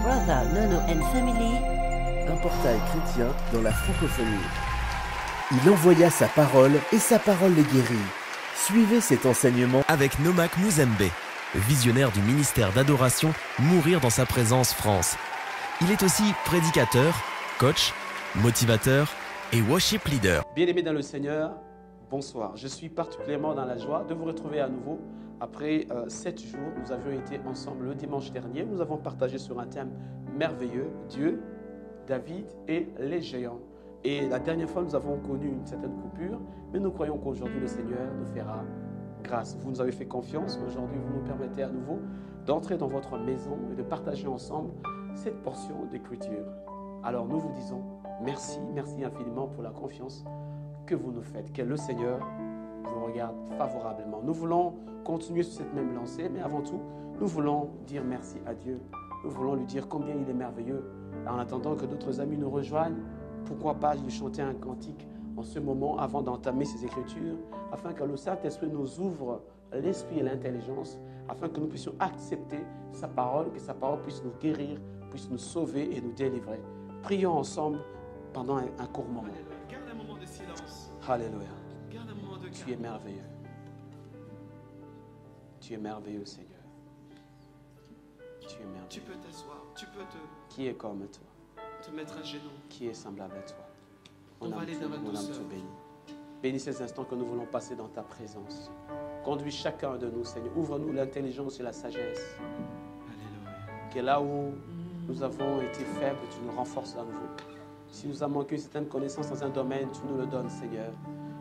Brother Nono and Family, un portail chrétien dans la francophonie. Il envoya sa parole et sa parole les guérit. Suivez cet enseignement avec Nomak Mouzembe, visionnaire du ministère d'adoration Mourir dans sa présence France. Il est aussi prédicateur, coach, motivateur et worship leader. Bien-aimés dans le Seigneur, bonsoir. Je suis particulièrement dans la joie de vous retrouver à nouveau. Après 7 jours, nous avions été ensemble le dimanche dernier. Nous avons partagé sur un thème merveilleux, Dieu, David et les géants. Et la dernière fois, nous avons connu une certaine coupure, mais nous croyons qu'aujourd'hui, le Seigneur nous fera grâce. Vous nous avez fait confiance. Aujourd'hui, vous nous permettez à nouveau d'entrer dans votre maison et de partager ensemble cette portion d'écriture. Alors, nous vous disons merci, merci infiniment pour la confiance que vous nous faites. Que le Seigneur vous regarde favorablement. Nous voulons continuer sur cette même lancée, mais avant tout, nous voulons dire merci à Dieu. Nous voulons lui dire combien il est merveilleux. En attendant que d'autres amis nous rejoignent, pourquoi pas lui chanter un cantique en ce moment avant d'entamer ces écritures, afin que le Saint-Esprit nous ouvre l'esprit et l'intelligence, afin que nous puissions accepter sa parole, que sa parole puisse nous guérir, puisse nous sauver et nous délivrer. Prions ensemble pendant un court moment. Garde un moment de silence. Alléluia. Garde un moment de calme. Tu es merveilleux. Tu es merveilleux, Seigneur. Tu es merveilleux. Tu peux t'asseoir. Tu peux Qui est comme toi? te mettre à genoux. Qui est semblable à toi? On va aller dans la Mon âme douceur. te bénit. Bénis ces instants que nous voulons passer dans ta présence. Conduis chacun de nous, Seigneur. Ouvre-nous l'intelligence et la sagesse. Alléluia. Que là où nous avons été faibles, tu nous renforces à nouveau. Si nous avons manqué certaines connaissances dans un domaine, tu nous le donnes, Seigneur,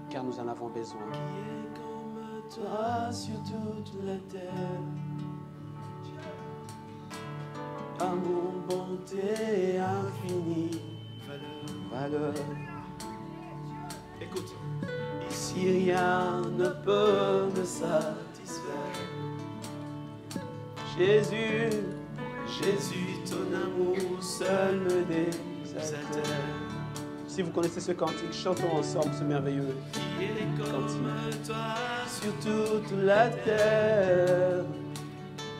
car nous en avons besoin. Qui est comme toi sur toute la terre? Amour, bonté infinie, valeur. Écoute. Ici rien ne peut me satisfaire. Jésus, Jésus, ton amour seul me désaltère. Si vous connaissez ce cantique, chantons ensemble ce merveilleux Qui est comme cantique. toi Sur toute la terre,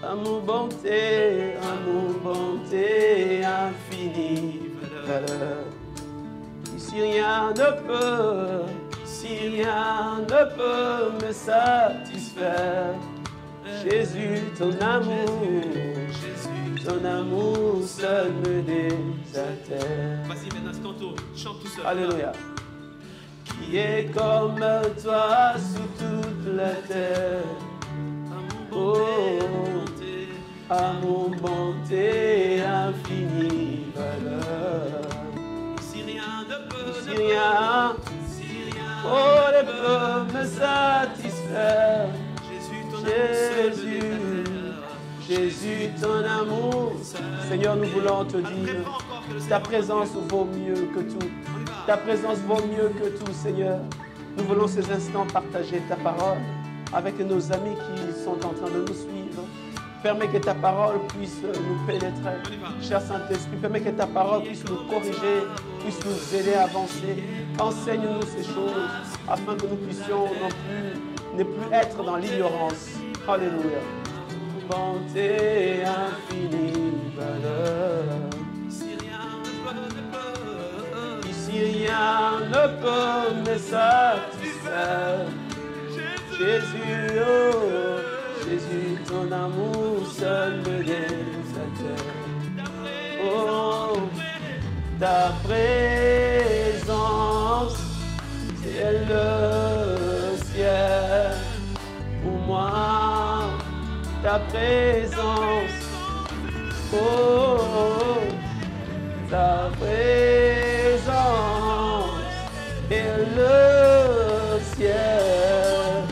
amour, bonté infinie, valeur. Si rien ne peut me satisfaire, Jésus, ton amour seul me désaltère. Vas-y, maintenant, c'est ton tour. Chante tout seul. Alléluia. Qui est comme toi sous toute la terre? Amour, bonté infinie, valeur. Si rien ne peut, Si rien ne peut me satisfaire, Jésus, ton amour. Seigneur, nous voulons te dire, ta présence vaut mieux que tout. Ta présence vaut mieux que tout, Seigneur. Nous voulons ces instants partager ta parole avec nos amis qui sont en train de nous suivre. Permets que ta parole puisse nous pénétrer. Cher Saint-Esprit, permets que ta parole puisse nous corriger, puisse nous aider à avancer. Enseigne-nous ces choses afin que nous puissions ne plus être dans l'ignorance. Alléluia. Bonté infinie, valeur. Ici rien ne peut me satisfaire. Jésus, oh, Jésus, ton amour seul me désaltère. Oh, ta présence, c'est le ciel pour moi. Ta présence, oh, ta présence est le ciel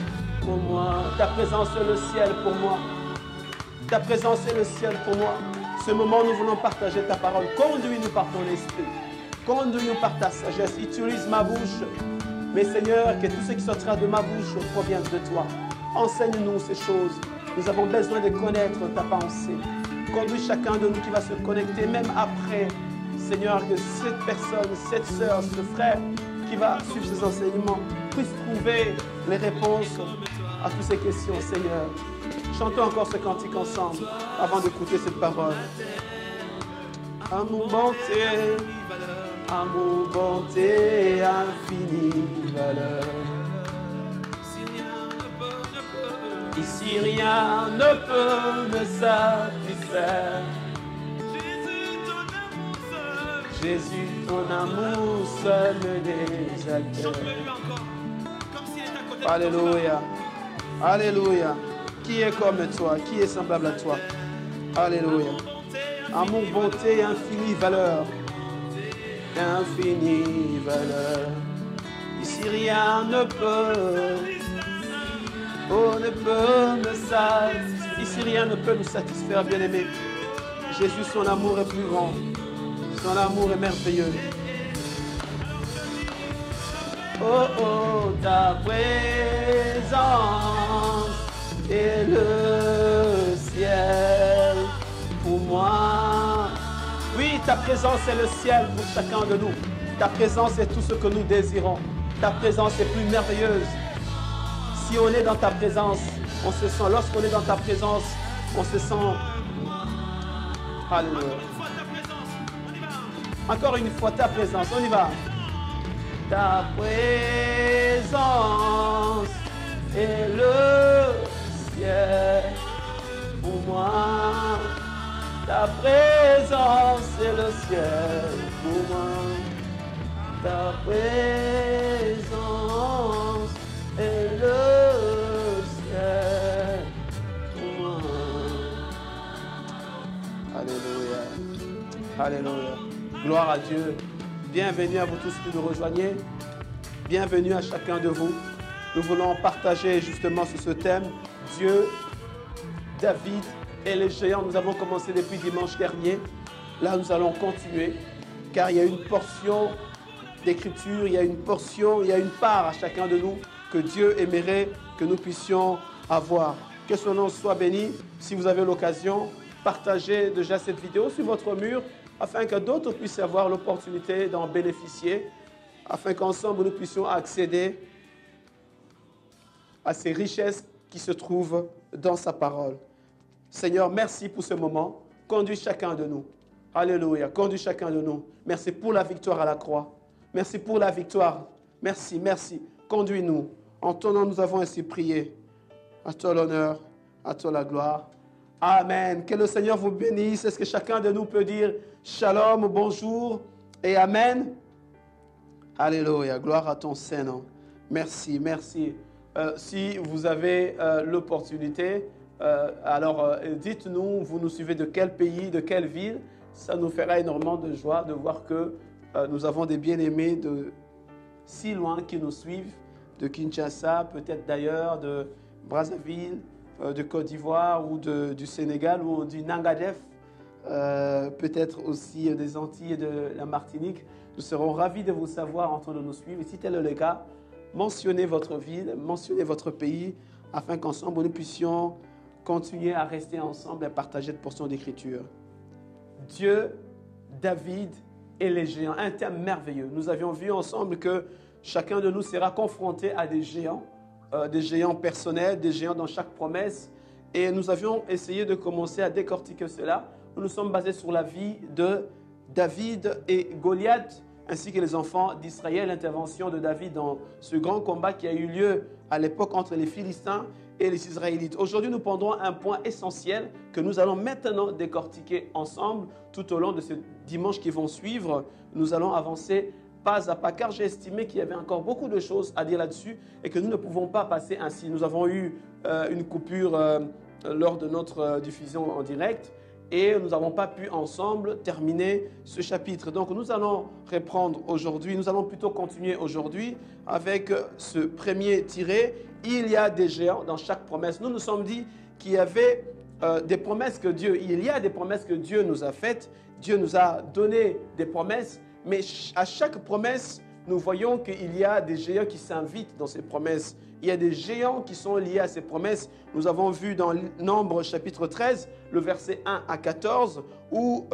pour moi. Ta présence est le ciel pour moi. Ta présence est le ciel pour moi. Ce moment, nous voulons partager ta parole. Conduis-nous par ton esprit. Conduis-nous par ta sagesse. Utilise ma bouche. Mais Seigneur, que tout ce qui sortira de ma bouche provienne de toi. Enseigne-nous ces choses. Nous avons besoin de connaître ta pensée. Conduis chacun de nous qui va se connecter, même après. Seigneur, que cette personne, cette sœur, ce frère qui va suivre ces enseignements puisse trouver les réponses à toutes ces questions, Seigneur. Chantons encore ce cantique ensemble avant d'écouter cette parole. Amour, bonté, amour, bonté, infinie valeur. Ici rien ne peut me satisfaire. Jésus, ton amour seul me désaltère. Alléluia. Alléluia. Qui est comme toi? Qui est semblable à toi? Alléluia. Amour, bonté, infinie valeur. Infinie valeur. Ici rien ne peut. Oh, ne peut me satisfaire. Ici rien ne peut nous satisfaire, bien-aimé. Jésus, son amour est plus grand. Son amour est merveilleux. Oh, oh, ta présence est le ciel pour moi. Oui, ta présence est le ciel pour chacun de nous. Ta présence est tout ce que nous désirons. Ta présence est plus merveilleuse. Si on est dans ta présence, on se sent, lorsqu'on est dans ta présence, on se sent... Alléluia. Encore une fois, ta présence, on y va. Ta présence est le ciel pour moi. Ta présence est le ciel pour moi. Ta présence est le ciel pour moi. Alléluia. Alléluia. Gloire à Dieu. Bienvenue à vous tous qui nous rejoignez. Bienvenue à chacun de vous. Nous voulons partager justement sur ce thème, Dieu, David et les géants. Nous avons commencé depuis dimanche dernier. Là, nous allons continuer, car il y a une portion d'écriture, il y a une portion, il y a une part à chacun de nous que Dieu aimerait que nous puissions avoir. Que son nom soit béni. Si vous avez l'occasion, partagez déjà cette vidéo sur votre mur, afin que d'autres puissent avoir l'opportunité d'en bénéficier, afin qu'ensemble nous puissions accéder à ces richesses qui se trouvent dans sa parole. Seigneur, merci pour ce moment. Conduis chacun de nous. Alléluia. Conduis chacun de nous. Merci pour la victoire à la croix. Merci pour la victoire. Merci, merci. Conduis-nous. En ton nom, nous avons ainsi prié. À toi l'honneur, à toi la gloire. Amen. Que le Seigneur vous bénisse. Est-ce que chacun de nous peut dire shalom, bonjour et amen? Alléluia. Gloire à ton Saint-Nom. Merci, merci. Si vous avez l'opportunité, alors dites-nous, vous nous suivez de quel pays, de quelle ville. Ça nous fera énormément de joie de voir que nous avons des bien-aimés de si loin qui nous suivent, de Kinshasa, peut-être d'ailleurs, de Brazzaville, de Côte d'Ivoire ou du Sénégal ou du Nangadef, peut-être aussi des Antilles et de la Martinique. Nous serons ravis de vous savoir en train de nous suivre. Et si tel est le cas, mentionnez votre ville, mentionnez votre pays, afin qu'ensemble nous puissions continuer à rester ensemble et à partager cette portion d'écriture. Dieu, David et les géants, un thème merveilleux. Nous avions vu ensemble que chacun de nous sera confronté à des géants personnels, des géants dans chaque promesse. Et nous avions essayé de commencer à décortiquer cela. Nous nous sommes basés sur la vie de David et Goliath, ainsi que les enfants d'Israël, l'intervention de David dans ce grand combat qui a eu lieu à l'époque entre les Philistins et les Israélites. Aujourd'hui, nous prendrons un point essentiel que nous allons maintenant décortiquer ensemble tout au long de ces dimanches qui vont suivre. Nous allons avancer pas à pas, car j'ai estimé qu'il y avait encore beaucoup de choses à dire là-dessus et que nous ne pouvons pas passer ainsi. Nous avons eu une coupure lors de notre diffusion en direct et nous n'avons pas pu ensemble terminer ce chapitre. Donc nous allons reprendre aujourd'hui, nous allons plutôt continuer aujourd'hui avec ce premier tiré. Il y a des géants dans chaque promesse. Nous nous sommes dit qu'il y avait des promesses que il y a des promesses que Dieu nous a faites. Dieu nous a donné des promesses, mais à chaque promesse, nous voyons qu'il y a des géants qui s'invitent dans ces promesses. Il y a des géants qui sont liés à ces promesses. Nous avons vu dans Nombre chapitre 13, le verset 1 à 14, où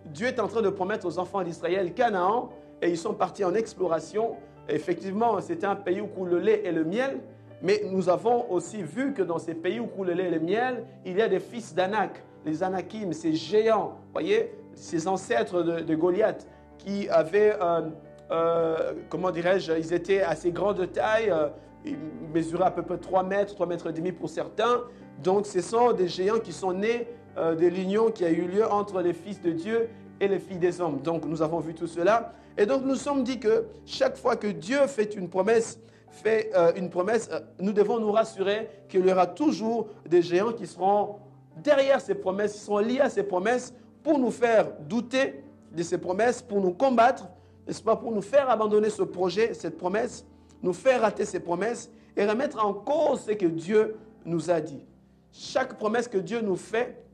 Dieu est en train de promettre aux enfants d'Israël Canaan, et ils sont partis en exploration. Et effectivement, c'était un pays où coule le lait et le miel, mais nous avons aussi vu que dans ces pays où coule le lait et le miel, il y a des fils d'Anak, les Anakim, ces géants, voyez, ces ancêtres de Goliath qui avaient, comment dirais-je, ils étaient assez grands de taille, ils mesuraient à peu près 3 mètres, 3 mètres et demi pour certains. Donc ce sont des géants qui sont nés de l'union qui a eu lieu entre les fils de Dieu et les filles des hommes. Donc nous avons vu tout cela. Et donc nous sommes dit que chaque fois que Dieu fait une promesse, nous devons nous rassurer qu'il y aura toujours des géants qui seront derrière ces promesses, qui seront liés à ces promesses pour nous faire douter de ces promesses, pour nous combattre, n'est-ce pas, pour nous faire abandonner ce projet, cette promesse, nous faire rater ces promesses et remettre en cause ce que Dieu nous a dit. Chaque promesse que Dieu nous fait,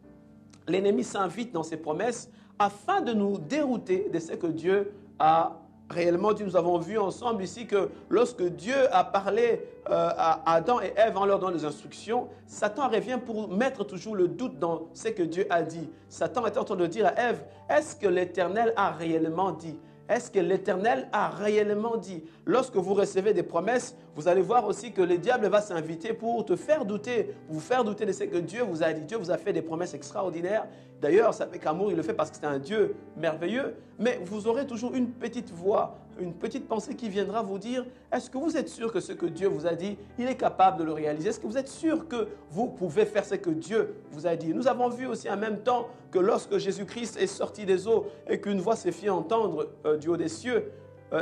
l'ennemi s'invite dans ses promesses afin de nous dérouter de ce que Dieu a réellement dit. Nous avons vu ensemble ici que lorsque Dieu a parlé à Adam et Ève en leur donnant des instructions, Satan revient pour mettre toujours le doute dans ce que Dieu a dit. Satan est en train de dire à Ève, est-ce que l'Éternel a réellement dit ? Est-ce que l'Éternel a réellement dit? Lorsque vous recevez des promesses, vous allez voir aussi que le diable va s'inviter pour te faire douter, vous faire douter de ce que Dieu vous a dit. Dieu vous a fait des promesses extraordinaires. D'ailleurs, avec amour, il le fait parce que c'est un Dieu merveilleux. Mais vous aurez toujours une petite voix, une petite pensée qui viendra vous dire, est-ce que vous êtes sûr que ce que Dieu vous a dit, il est capable de le réaliser? Est-ce que vous êtes sûr que vous pouvez faire ce que Dieu vous a dit? Nous avons vu aussi en même temps que lorsque Jésus-Christ est sorti des eaux et qu'une voix s'est fait entendre du haut des cieux,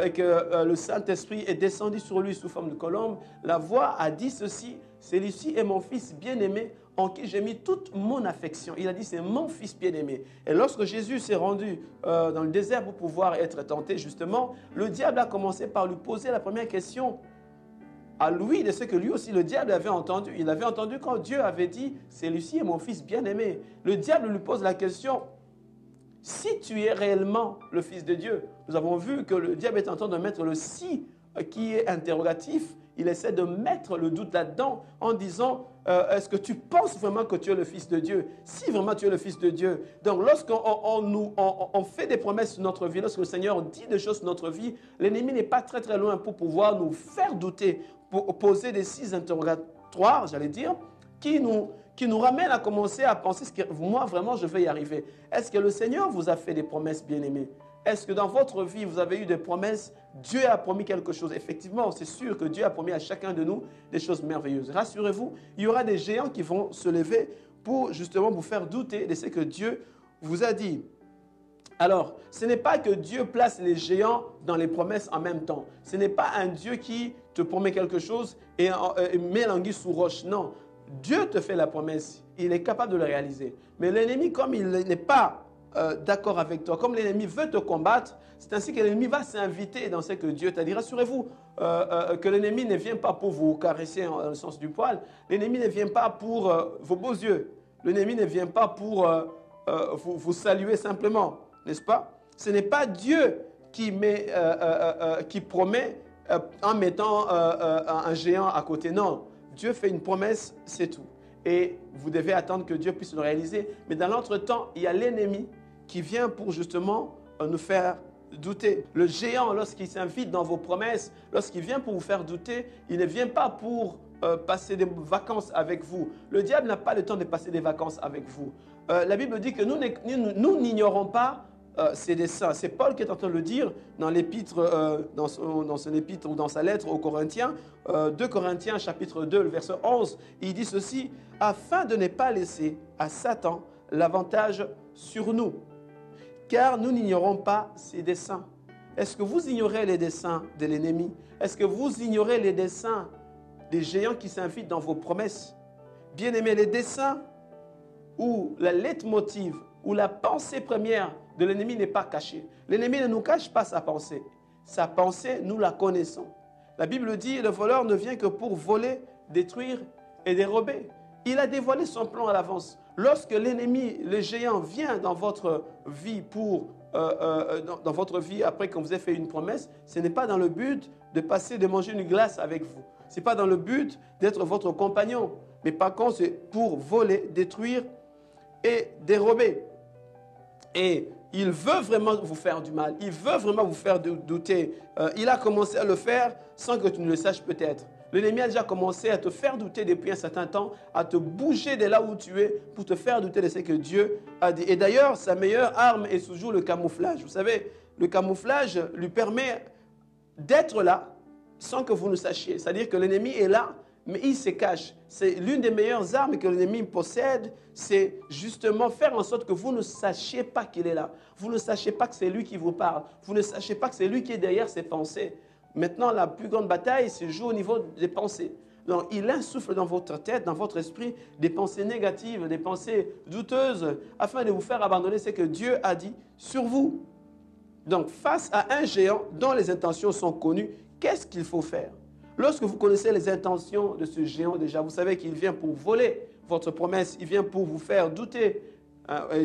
et que le Saint-Esprit est descendu sur lui sous forme de colombe, la voix a dit ceci, celui-ci est mon fils bien-aimé en qui j'ai mis toute mon affection. Il a dit c'est mon fils bien-aimé. Et lorsque Jésus s'est rendu dans le désert pour pouvoir être tenté, justement, le diable a commencé par lui poser la première question à lui de ce que lui aussi le diable avait entendu. Il avait entendu quand Dieu avait dit celui-ci est mon fils bien-aimé. Le diable lui pose la question, si tu es réellement le Fils de Dieu. Nous avons vu que le diable est en train de mettre le « si » qui est interrogatif. Il essaie de mettre le doute là-dedans en disant est-ce que tu penses vraiment que tu es le Fils de Dieu? Si vraiment tu es le Fils de Dieu. Donc lorsqu'on fait des promesses sur notre vie, lorsque le Seigneur dit des choses sur notre vie, l'ennemi n'est pas très très loin pour pouvoir nous faire douter, pour poser des 6 interrogatoires, j'allais dire, qui nous ramène à commencer à penser que moi, vraiment, je vais y arriver. Est-ce que le Seigneur vous a fait des promesses, bien-aimés? Est-ce que dans votre vie, vous avez eu des promesses? Dieu a promis quelque chose. Effectivement, c'est sûr que Dieu a promis à chacun de nous des choses merveilleuses. Rassurez-vous, il y aura des géants qui vont se lever pour justement vous faire douter de ce que Dieu vous a dit. Alors, ce n'est pas que Dieu place les géants dans les promesses en même temps. Ce n'est pas un Dieu qui te promet quelque chose et met l'anguille sous roche. Non. Dieu te fait la promesse, il est capable de le réaliser. Mais l'ennemi, comme il n'est pas d'accord avec toi, comme l'ennemi veut te combattre, c'est ainsi que l'ennemi va s'inviter dans ce que Dieu t'a dit. Rassurez-vous que l'ennemi ne vient pas pour vous caresser dans le sens du poil. L'ennemi ne vient pas pour vos beaux yeux. L'ennemi ne vient pas pour vous saluer simplement, n'est-ce pas? Ce n'est pas Dieu qui promet en mettant un géant à côté. Non. Dieu fait une promesse, c'est tout. Et vous devez attendre que Dieu puisse le réaliser. Mais dans l'entretemps, il y a l'ennemi qui vient pour justement nous faire douter. Le géant, lorsqu'il s'invite dans vos promesses, lorsqu'il vient pour vous faire douter, il ne vient pas pour passer des vacances avec vous. Le diable n'a pas le temps de passer des vacances avec vous. La Bible dit que nous n'ignorons pas ses desseins. C'est Paul qui est en train de le dire dans l'épître, dans son épître ou dans sa lettre aux Corinthiens, 2 Corinthiens chapitre 2, le verset 11. Il dit ceci, afin de ne pas laisser à Satan l'avantage sur nous, car nous n'ignorons pas ses desseins. Est-ce que vous ignorez les desseins de l'ennemi? Est-ce que vous ignorez les desseins des géants qui s'invitent dans vos promesses? Bien-aimés, les desseins ou la leitmotiv ou la pensée première de l'ennemi n'est pas cachée. L'ennemi ne nous cache pas sa pensée. Sa pensée, nous la connaissons. La Bible dit, le voleur ne vient que pour voler, détruire et dérober. Il a dévoilé son plan à l'avance. Lorsque l'ennemi, le géant, vient dans votre vie dans votre vie après qu'on vous ait fait une promesse, ce n'est pas dans le but de manger une glace avec vous. Ce n'est pas dans le but d'être votre compagnon. Mais par contre, c'est pour voler, détruire et dérober. Et il veut vraiment vous faire du mal. Il veut vraiment vous faire douter. Il a commencé à le faire sans que tu ne le saches peut-être. L'ennemi a déjà commencé à te faire douter depuis un certain temps, à te bouger de là où tu es pour te faire douter de ce que Dieu a dit. Et d'ailleurs, sa meilleure arme est toujours le camouflage. Vous savez, le camouflage lui permet d'être là sans que vous ne sachiez. C'est-à-dire que l'ennemi est là, mais il se cache. C'est l'une des meilleures armes que l'ennemi possède, c'est justement faire en sorte que vous ne sachiez pas qu'il est là. Vous ne sachiez pas que c'est lui qui vous parle. Vous ne sachiez pas que c'est lui qui est derrière ses pensées. Maintenant, la plus grande bataille se joue au niveau des pensées. Donc, il insuffle dans votre tête, dans votre esprit, des pensées négatives, des pensées douteuses, afin de vous faire abandonner ce que Dieu a dit sur vous. Donc, face à un géant dont les intentions sont connues, qu'est-ce qu'il faut faire? Lorsque vous connaissez les intentions de ce géant déjà, vous savez qu'il vient pour voler votre promesse, il vient pour vous faire douter,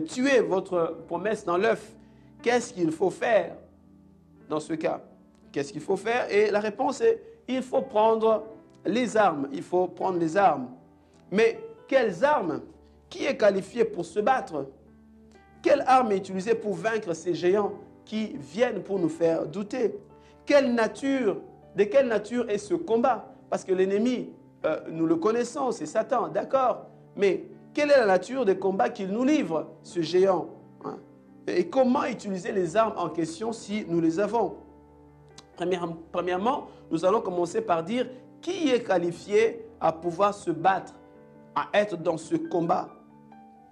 tuer votre promesse dans l'œuf. Qu'est-ce qu'il faut faire dans ce cas? Qu'est-ce qu'il faut faire? Et la réponse est, il faut prendre les armes. Il faut prendre les armes. Mais quelles armes? Qui est qualifié pour se battre? Quelle arme est utilisée pour vaincre ces géants qui viennent pour nous faire douter? De quelle nature est ce combat? Parce que l'ennemi, nous le connaissons, c'est Satan, d'accord. Mais quelle est la nature des combats qu'il nous livre, ce géant? Et comment utiliser les armes en question si nous les avons? Premièrement, nous allons commencer par dire qui est qualifié à pouvoir se battre, à être dans ce combat.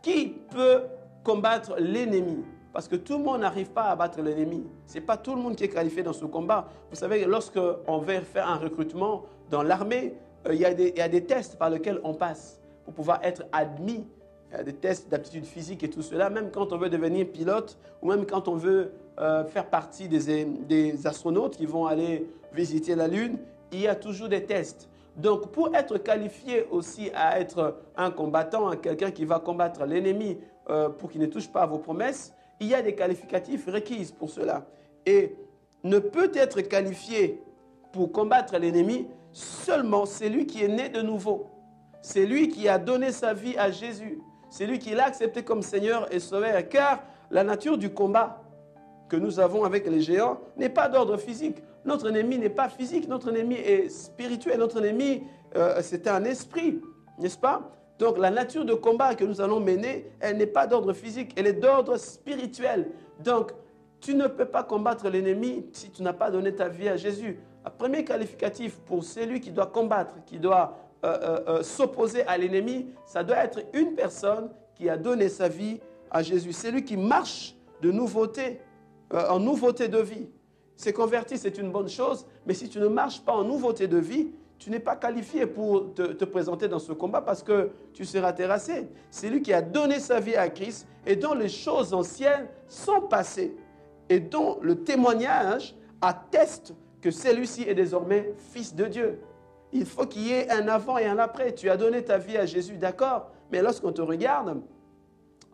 Qui peut combattre l'ennemi? Parce que tout le monde n'arrive pas à battre l'ennemi. Ce n'est pas tout le monde qui est qualifié dans ce combat. Vous savez, lorsqu'on veut faire un recrutement dans l'armée, il y a des tests par lesquels on passe pour pouvoir être admis. Il y a des tests d'aptitude physique et tout cela. Même quand on veut devenir pilote ou même quand on veut faire partie des astronautes qui vont aller visiter la Lune, il y a toujours des tests. Donc, pour être qualifié aussi à être un combattant, quelqu'un qui va combattre l'ennemi pour qu'il ne touche pas à vos promesses, il y a des qualificatifs requis pour cela. Et ne peut être qualifié pour combattre l'ennemi seulement celui qui est né de nouveau. C'est lui qui a donné sa vie à Jésus. C'est lui qui l'a accepté comme Seigneur et Sauveur. Car la nature du combat que nous avons avec les géants n'est pas d'ordre physique. Notre ennemi n'est pas physique, notre ennemi est spirituel. Notre ennemi, c'est un esprit, n'est-ce pas? Donc la nature de combat que nous allons mener, elle n'est pas d'ordre physique, elle est d'ordre spirituel. Donc tu ne peux pas combattre l'ennemi si tu n'as pas donné ta vie à Jésus. Le premier qualificatif pour celui qui doit combattre, qui doit s'opposer à l'ennemi, ça doit être une personne qui a donné sa vie à Jésus. C'est lui qui marche de nouveauté, en nouveauté de vie. Se convertir, c'est une bonne chose, mais si tu ne marches pas en nouveauté de vie, tu n'es pas qualifié pour te présenter dans ce combat parce que tu seras terrassé. C'est lui qui a donné sa vie à Christ et dont les choses anciennes sont passées et dont le témoignage atteste que celui-ci est désormais fils de Dieu. Il faut qu'il y ait un avant et un après. Tu as donné ta vie à Jésus, d'accord, mais lorsqu'on te regarde,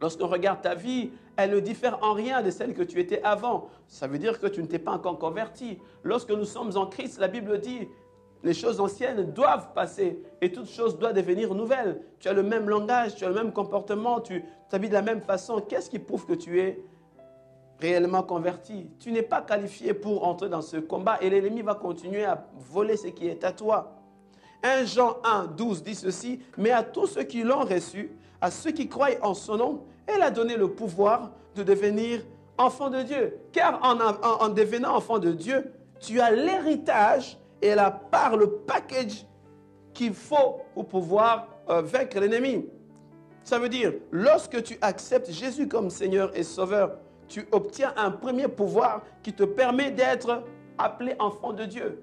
lorsqu'on regarde ta vie, elle ne diffère en rien de celle que tu étais avant. Ça veut dire que tu ne t'es pas encore converti. Lorsque nous sommes en Christ, la Bible dit, les choses anciennes doivent passer et toutes choses doivent devenir nouvelles. Tu as le même langage, tu as le même comportement, tu t'habilles de la même façon. Qu'est-ce qui prouve que tu es réellement converti? Tu n'es pas qualifié pour entrer dans ce combat et l'ennemi va continuer à voler ce qui est à toi. 1 Jean 1, 12 dit ceci, « Mais à tous ceux qui l'ont reçu, à ceux qui croient en son nom, elle a donné le pouvoir de devenir enfant de Dieu. Car en devenant enfant de Dieu, tu as l'héritage et la part, le package qu'il faut pour pouvoir vaincre l'ennemi. » Ça veut dire, lorsque tu acceptes Jésus comme Seigneur et Sauveur, tu obtiens un premier pouvoir qui te permet d'être appelé enfant de Dieu.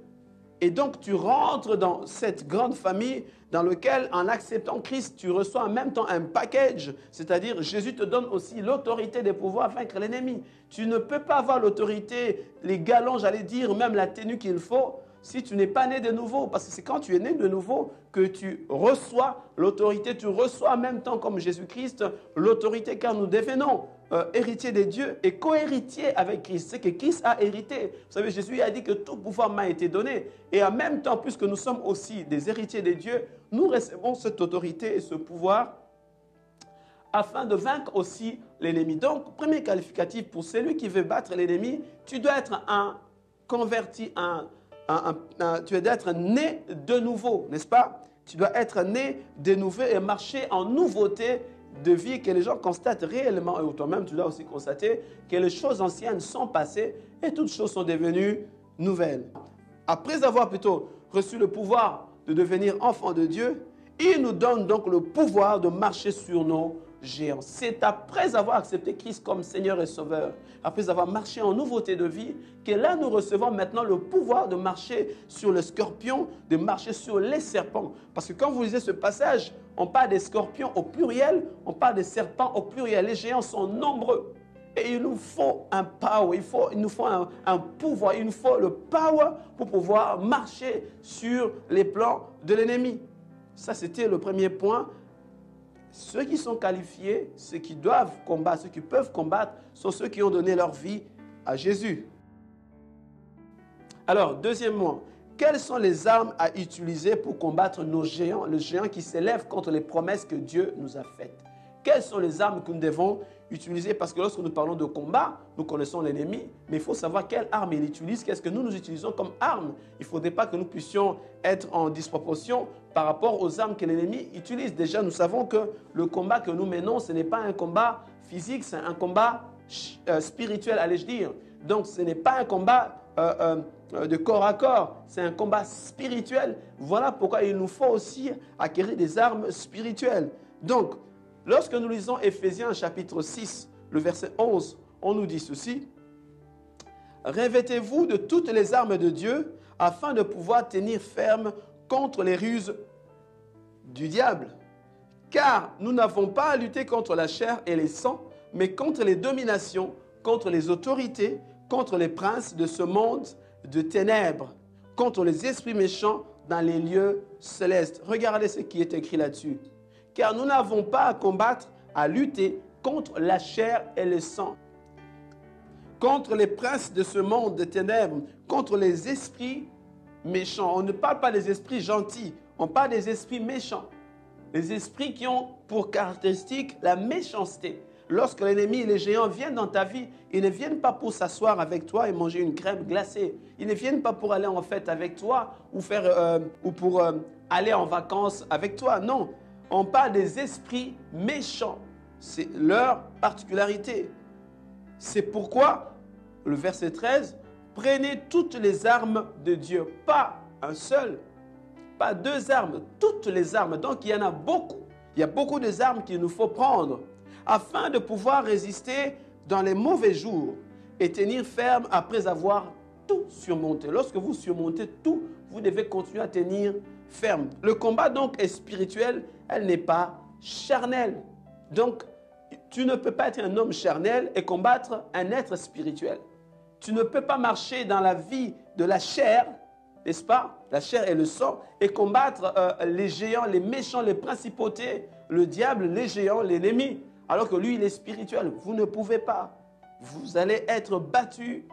Et donc, tu rentres dans cette grande famille dans laquelle, en acceptant Christ, tu reçois en même temps un package. C'est-à-dire, Jésus te donne aussi l'autorité de pouvoir vaincre l'ennemi. Tu ne peux pas avoir l'autorité, les galons, j'allais dire, même la tenue qu'il faut, si tu n'es pas né de nouveau. Parce que c'est quand tu es né de nouveau que tu reçois l'autorité. Tu reçois en même temps, comme Jésus-Christ, l'autorité, car nous devenons héritier de Dieu et co-héritier avec Christ. C'est que Christ a hérité. Vous savez, Jésus a dit que tout pouvoir m'a été donné. Et en même temps, puisque nous sommes aussi des héritiers de Dieu, nous recevons cette autorité et ce pouvoir afin de vaincre aussi l'ennemi. Donc, premier qualificatif pour celui qui veut battre l'ennemi, tu dois être un converti, un tu dois être né de nouveau, n'est-ce pas? Tu dois être né de nouveau et marcher en nouveauté de vie, que les gens constatent réellement, et toi-même tu dois aussi constater que les choses anciennes sont passées et toutes choses sont devenues nouvelles. Après avoir plutôt reçu le pouvoir de devenir enfant de Dieu, il nous donne donc le pouvoir de marcher sur nos géants. C'est après avoir accepté Christ comme Seigneur et Sauveur, après avoir marché en nouveauté de vie, que là nous recevons maintenant le pouvoir de marcher sur le scorpion, de marcher sur les serpents. Parce que quand vous lisez ce passage, on parle des scorpions au pluriel, on parle des serpents au pluriel. Les géants sont nombreux. Et il nous faut un power, il nous faut un pouvoir, il nous faut le power pour pouvoir marcher sur les plans de l'ennemi. Ça, c'était le premier point. Ceux qui sont qualifiés, ceux qui doivent combattre, ceux qui peuvent combattre, sont ceux qui ont donné leur vie à Jésus. Alors, deuxièmement, quelles sont les armes à utiliser pour combattre nos géants, le géant qui s'élève contre les promesses que Dieu nous a faites? Quelles sont les armes que nous devons utiliser? Parce que lorsque nous parlons de combat, nous connaissons l'ennemi, mais il faut savoir quelle arme il utilise, qu'est-ce que nous utilisons comme arme. Il ne faudrait pas que nous puissions être en disproportion par rapport aux armes que l'ennemi utilise. Déjà, nous savons que le combat que nous menons, ce n'est pas un combat physique, c'est un combat spirituel, allais-je dire. Donc, ce n'est pas un combat de corps à corps, c'est un combat spirituel. Voilà pourquoi il nous faut aussi acquérir des armes spirituelles. Donc, lorsque nous lisons Éphésiens chapitre 6, le verset 11, on nous dit ceci. « Revêtez-vous de toutes les armes de Dieu afin de pouvoir tenir ferme contre les ruses du diable. Car nous n'avons pas à lutter contre la chair et les sangs, mais contre les dominations, contre les autorités, contre les princes de ce monde de ténèbres, contre les esprits méchants dans les lieux célestes. » Regardez ce qui est écrit là-dessus. Car nous n'avons pas à combattre, à lutter contre la chair et le sang, contre les princes de ce monde de ténèbres, contre les esprits méchants. On ne parle pas des esprits gentils, on parle des esprits méchants. Les esprits qui ont pour caractéristique la méchanceté. Lorsque l'ennemi et les géants viennent dans ta vie, ils ne viennent pas pour s'asseoir avec toi et manger une crème glacée. Ils ne viennent pas pour aller en fête avec toi ou pour aller en vacances avec toi. Non. On parle des esprits méchants. C'est leur particularité. C'est pourquoi, le verset 13, prenez toutes les armes de Dieu. Pas un seul, pas deux armes, toutes les armes. Donc, il y en a beaucoup. Il y a beaucoup des armes qu'il nous faut prendre afin de pouvoir résister dans les mauvais jours et tenir ferme après avoir tout surmonté. Lorsque vous surmontez tout, vous devez continuer à tenir ferme. Le combat donc est spirituel, elle n'est pas charnelle. Donc, tu ne peux pas être un homme charnel et combattre un être spirituel. Tu ne peux pas marcher dans la vie de la chair, n'est-ce pas? La chair et le sang, et combattre les géants, les méchants, les principautés, le diable, les géants, l'ennemi, alors que lui, il est spirituel. Vous ne pouvez pas. Vous allez être battus,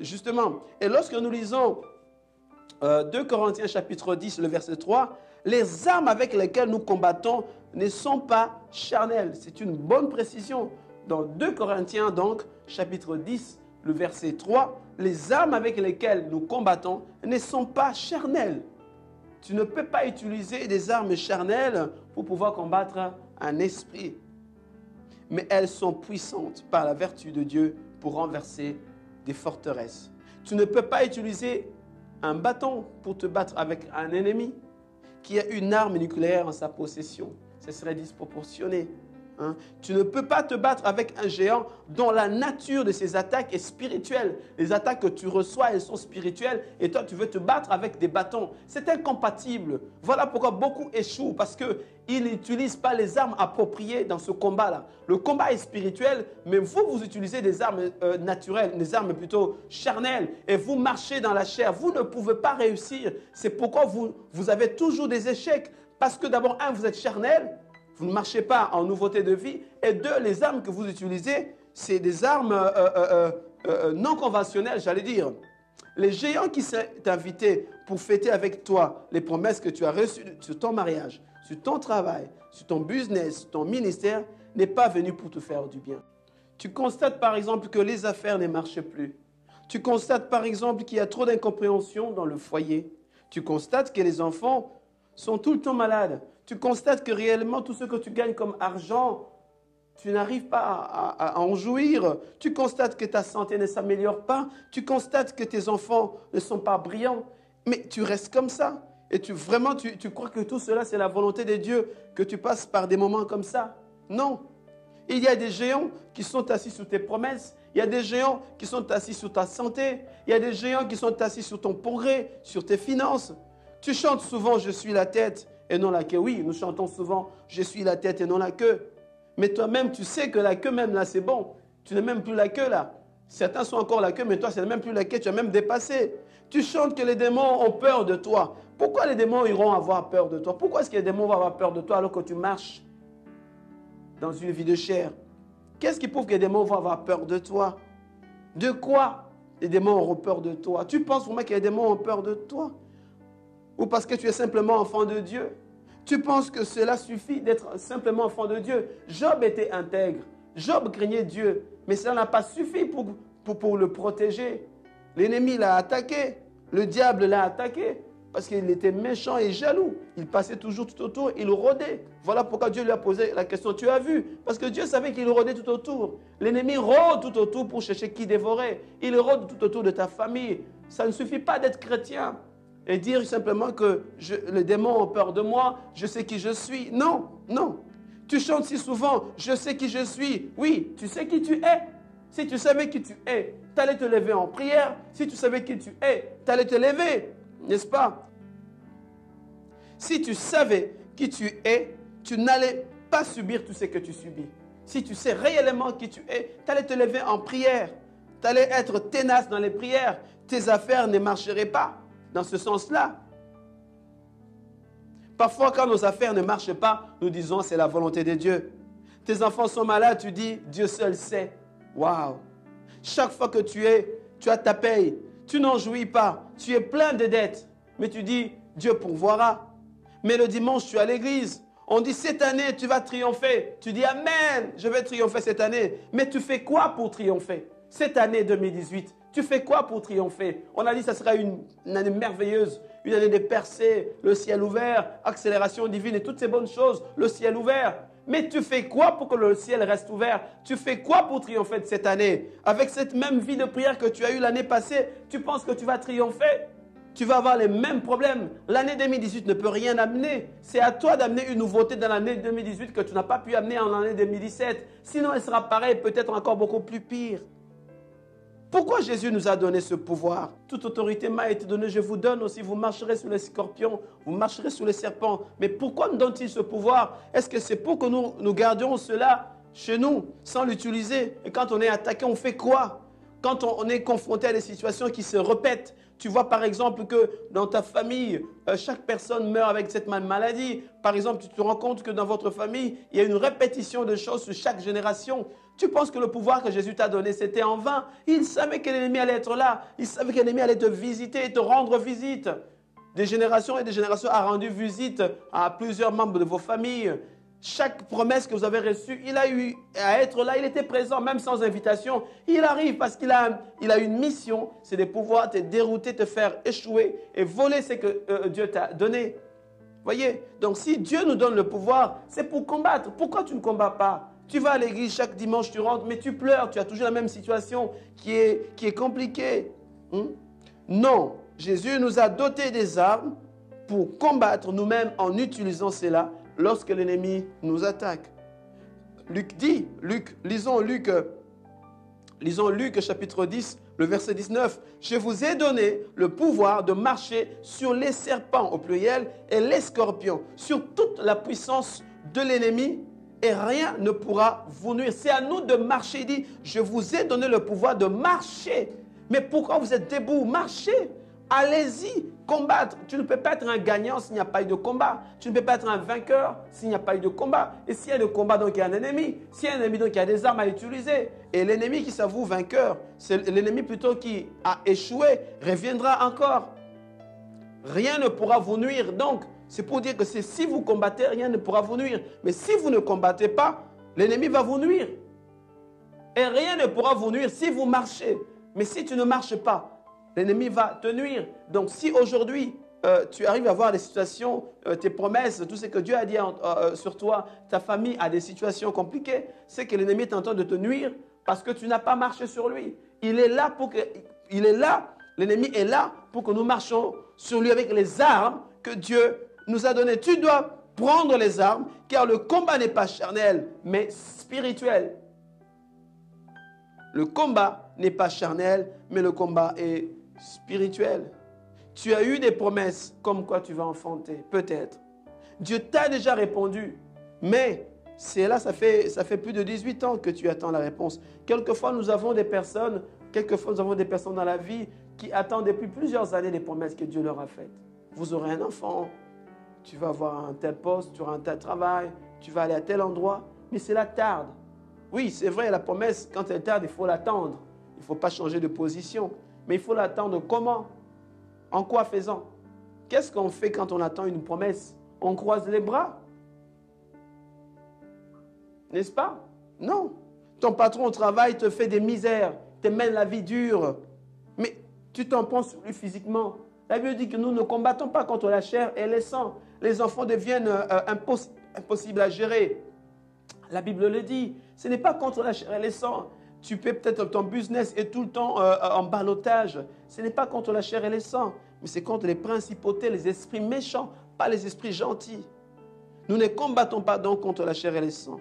justement. Et lorsque nous lisons 2 Corinthiens chapitre 10, le verset 3, les armes avec lesquelles nous combattons ne sont pas charnelles. C'est une bonne précision. Dans 2 Corinthiens, donc, chapitre 10, le verset 3, les armes avec lesquelles nous combattons ne sont pas charnelles. Tu ne peux pas utiliser des armes charnelles pour pouvoir combattre un esprit. Mais elles sont puissantes par la vertu de Dieu pour renverser des forteresses. Tu ne peux pas utiliser un bâton pour te battre avec un ennemi qui a une arme nucléaire en sa possession. Ce serait disproportionné. Tu ne peux pas te battre avec un géant dont la nature de ses attaques est spirituelle. Les attaques que tu reçois, elles sont spirituelles et toi, tu veux te battre avec des bâtons. C'est incompatible. Voilà pourquoi beaucoup échouent parce qu'ils n'utilisent pas les armes appropriées dans ce combat-là. Le combat est spirituel, mais vous utilisez des armes naturelles, des armes plutôt charnelles et vous marchez dans la chair. Vous ne pouvez pas réussir. C'est pourquoi vous avez toujours des échecs parce que d'abord, vous êtes charnel. Vous ne marchez pas en nouveauté de vie. Et deux, les armes que vous utilisez, c'est des armes non conventionnelles, j'allais dire. Les géants qui sont invités pour fêter avec toi les promesses que tu as reçues sur ton mariage, sur ton travail, sur ton business, sur ton ministère, n'est pas venu pour te faire du bien. Tu constates par exemple que les affaires ne marchent plus. Tu constates par exemple qu'il y a trop d'incompréhension dans le foyer. Tu constates que les enfants sont tout le temps malades. Tu constates que réellement tout ce que tu gagnes comme argent, tu n'arrives pas à en jouir. Tu constates que ta santé ne s'améliore pas. Tu constates que tes enfants ne sont pas brillants. Mais tu restes comme ça. Et tu crois que tout cela, c'est la volonté de Dieu, que tu passes par des moments comme ça. Non. Il y a des géants qui sont assis sous tes promesses. Il y a des géants qui sont assis sur ta santé. Il y a des géants qui sont assis sur ton progrès, sur tes finances. Tu chantes souvent « Je suis la tête et non la queue ». Oui, nous chantons souvent « Je suis la tête et non la queue ». Mais toi-même, tu sais que la queue même là, c'est bon. Tu n'es même plus la queue là. Certains sont encore la queue, mais toi, ce n'est même plus la queue. Tu as même dépassé. Tu chantes que les démons ont peur de toi. Pourquoi les démons iront avoir peur de toi? Pourquoi est-ce que les démons vont avoir peur de toi alors que tu marches dans une vie de chair? Qu'est-ce qui prouve que les démons vont avoir peur de toi? De quoi les démons auront peur de toi? Tu penses vraiment que les démons ont peur de toi? Ou parce que tu es simplement enfant de Dieu? Tu penses que cela suffit d'être simplement enfant de Dieu? Job était intègre. Job craignait Dieu. Mais cela n'a pas suffi pour le protéger. L'ennemi l'a attaqué. Le diable l'a attaqué. Parce qu'il était méchant et jaloux. Il passait toujours tout autour, il rôdait. Voilà pourquoi Dieu lui a posé la question. Tu as vu? Parce que Dieu savait qu'il rôdait tout autour. L'ennemi rôde tout autour pour chercher qui dévorer. Il rôde tout autour de ta famille. Ça ne suffit pas d'être chrétien et dire simplement que les démons ont peur de moi, je sais qui je suis. Non, non. Tu chantes si souvent, je sais qui je suis. Oui, tu sais qui tu es. Si tu savais qui tu es, tu allais te lever en prière. Si tu savais qui tu es, tu allais te lever. N'est-ce pas? Si tu savais qui tu es, tu n'allais pas subir tout ce que tu subis. Si tu sais réellement qui tu es, tu allais te lever en prière. Tu allais être tenace dans les prières. Tes affaires ne marcheraient pas dans ce sens-là. Parfois, quand nos affaires ne marchent pas, nous disons c'est la volonté de Dieu. Tes enfants sont malades, tu dis Dieu seul sait. Waouh! Chaque fois que tu as ta paye, tu n'en jouis pas, tu es plein de dettes, mais tu dis Dieu pourvoira. Mais le dimanche, tu es à l'église. On dit cette année, tu vas triompher. Tu dis Amen, je vais triompher cette année. Mais tu fais quoi pour triompher? Cette année 2018, tu fais quoi pour triompher? On a dit que ça sera une année merveilleuse, une année de percées, le ciel ouvert, accélération divine et toutes ces bonnes choses, le ciel ouvert. Mais tu fais quoi pour que le ciel reste ouvert? Tu fais quoi pour triompher de cette année? Avec cette même vie de prière que tu as eue l'année passée, tu penses que tu vas triompher? Tu vas avoir les mêmes problèmes. L'année 2018 ne peut rien amener. C'est à toi d'amener une nouveauté dans l'année 2018 que tu n'as pas pu amener en l'année 2017. Sinon, elle sera pareille, peut-être encore beaucoup plus pire. Pourquoi Jésus nous a donné ce pouvoir? Toute autorité m'a été donnée, je vous donne aussi. Vous marcherez sur les scorpions, vous marcherez sur les serpents. Mais pourquoi nous donne-t-il ce pouvoir? Est-ce que c'est pour que nous gardions cela chez nous, sans l'utiliser? Et quand on est attaqué, on fait quoi? Quand on est confronté à des situations qui se répètent, tu vois par exemple que dans ta famille, chaque personne meurt avec cette maladie. Par exemple, tu te rends compte que dans votre famille, il y a une répétition de choses sur chaque génération. Tu penses que le pouvoir que Jésus t'a donné, c'était en vain? Il savait que l'ennemi allait être là. Il savait que l'ennemi allait te visiter et te rendre visite. Des générations et des générations a rendu visite à plusieurs membres de vos familles. Chaque promesse que vous avez reçue, il a eu à être là, il était présent, même sans invitation. Il arrive parce qu'il a une mission, c'est de pouvoir te dérouter, te faire échouer et voler ce que Dieu t'a donné. Voyez? Donc si Dieu nous donne le pouvoir, c'est pour combattre. Pourquoi tu ne combats pas? Tu vas à l'église chaque dimanche, tu rentres, mais tu pleures, tu as toujours la même situation qui est compliquée. Non, Jésus nous a doté des armes pour combattre nous-mêmes en utilisant cela lorsque l'ennemi nous attaque. Luc dit, lisons Luc chapitre 10, le verset 19. « Je vous ai donné le pouvoir de marcher sur les serpents au pluriel et les scorpions, sur toute la puissance de l'ennemi et rien ne pourra vous nuire. » C'est à nous de marcher. Il dit, je vous ai donné le pouvoir de marcher. Mais pourquoi vous êtes debout? Marchez. Allez-y, combattre. Tu ne peux pas être un gagnant s'il n'y a pas eu de combat. Tu ne peux pas être un vainqueur s'il n'y a pas eu de combat. Et s'il y a de combat, donc il y a un ennemi. S'il y a un ennemi, donc il y a des armes à utiliser. Et l'ennemi qui s'avoue vainqueur, c'est l'ennemi plutôt qui a échoué, reviendra encore. Rien ne pourra vous nuire. Donc, c'est pour dire que si vous combattez, rien ne pourra vous nuire. Mais si vous ne combattez pas, l'ennemi va vous nuire. Et rien ne pourra vous nuire si vous marchez. Mais si tu ne marches pas, l'ennemi va te nuire. Donc si aujourd'hui, tu arrives à voir des situations, tes promesses, tout ce que Dieu a dit sur toi, ta famille a des situations compliquées, c'est que l'ennemi est en train de te nuire parce que tu n'as pas marché sur lui. L'ennemi est là pour que nous marchions sur lui avec les armes que Dieu nous a données. Tu dois prendre les armes, car le combat n'est pas charnel, mais spirituel. Le combat n'est pas charnel, mais le combat est spirituel. Tu as eu des promesses comme quoi tu vas enfanter, peut-être. Dieu t'a déjà répondu, mais c'est là, ça fait plus de 18 ans que tu attends la réponse. Quelquefois, nous avons des personnes dans la vie qui attendent depuis plusieurs années les promesses que Dieu leur a faites. Vous aurez un enfant, tu vas avoir un tel poste, tu auras un tel travail, tu vas aller à tel endroit, mais cela tarde. Oui, c'est vrai, la promesse, quand elle tarde, il faut l'attendre. Il ne faut pas changer de position, mais il faut l'attendre comment? En quoi faisant? Qu'est-ce qu'on fait quand on attend une promesse? On croise les bras? N'est-ce pas? Non. Ton patron au travail te fait des misères, te mène la vie dure, mais tu t'en prends sur lui physiquement. La Bible dit que nous ne combattons pas contre la chair et le sang. Les enfants deviennent impossibles à gérer. La Bible le dit. Ce n'est pas contre la chair et le sang. Tu peux peut-être ton business est tout le temps en ballottage. Ce n'est pas contre la chair et le sang, mais c'est contre les principautés, les esprits méchants, pas les esprits gentils. Nous ne combattons pas donc contre la chair et le sang.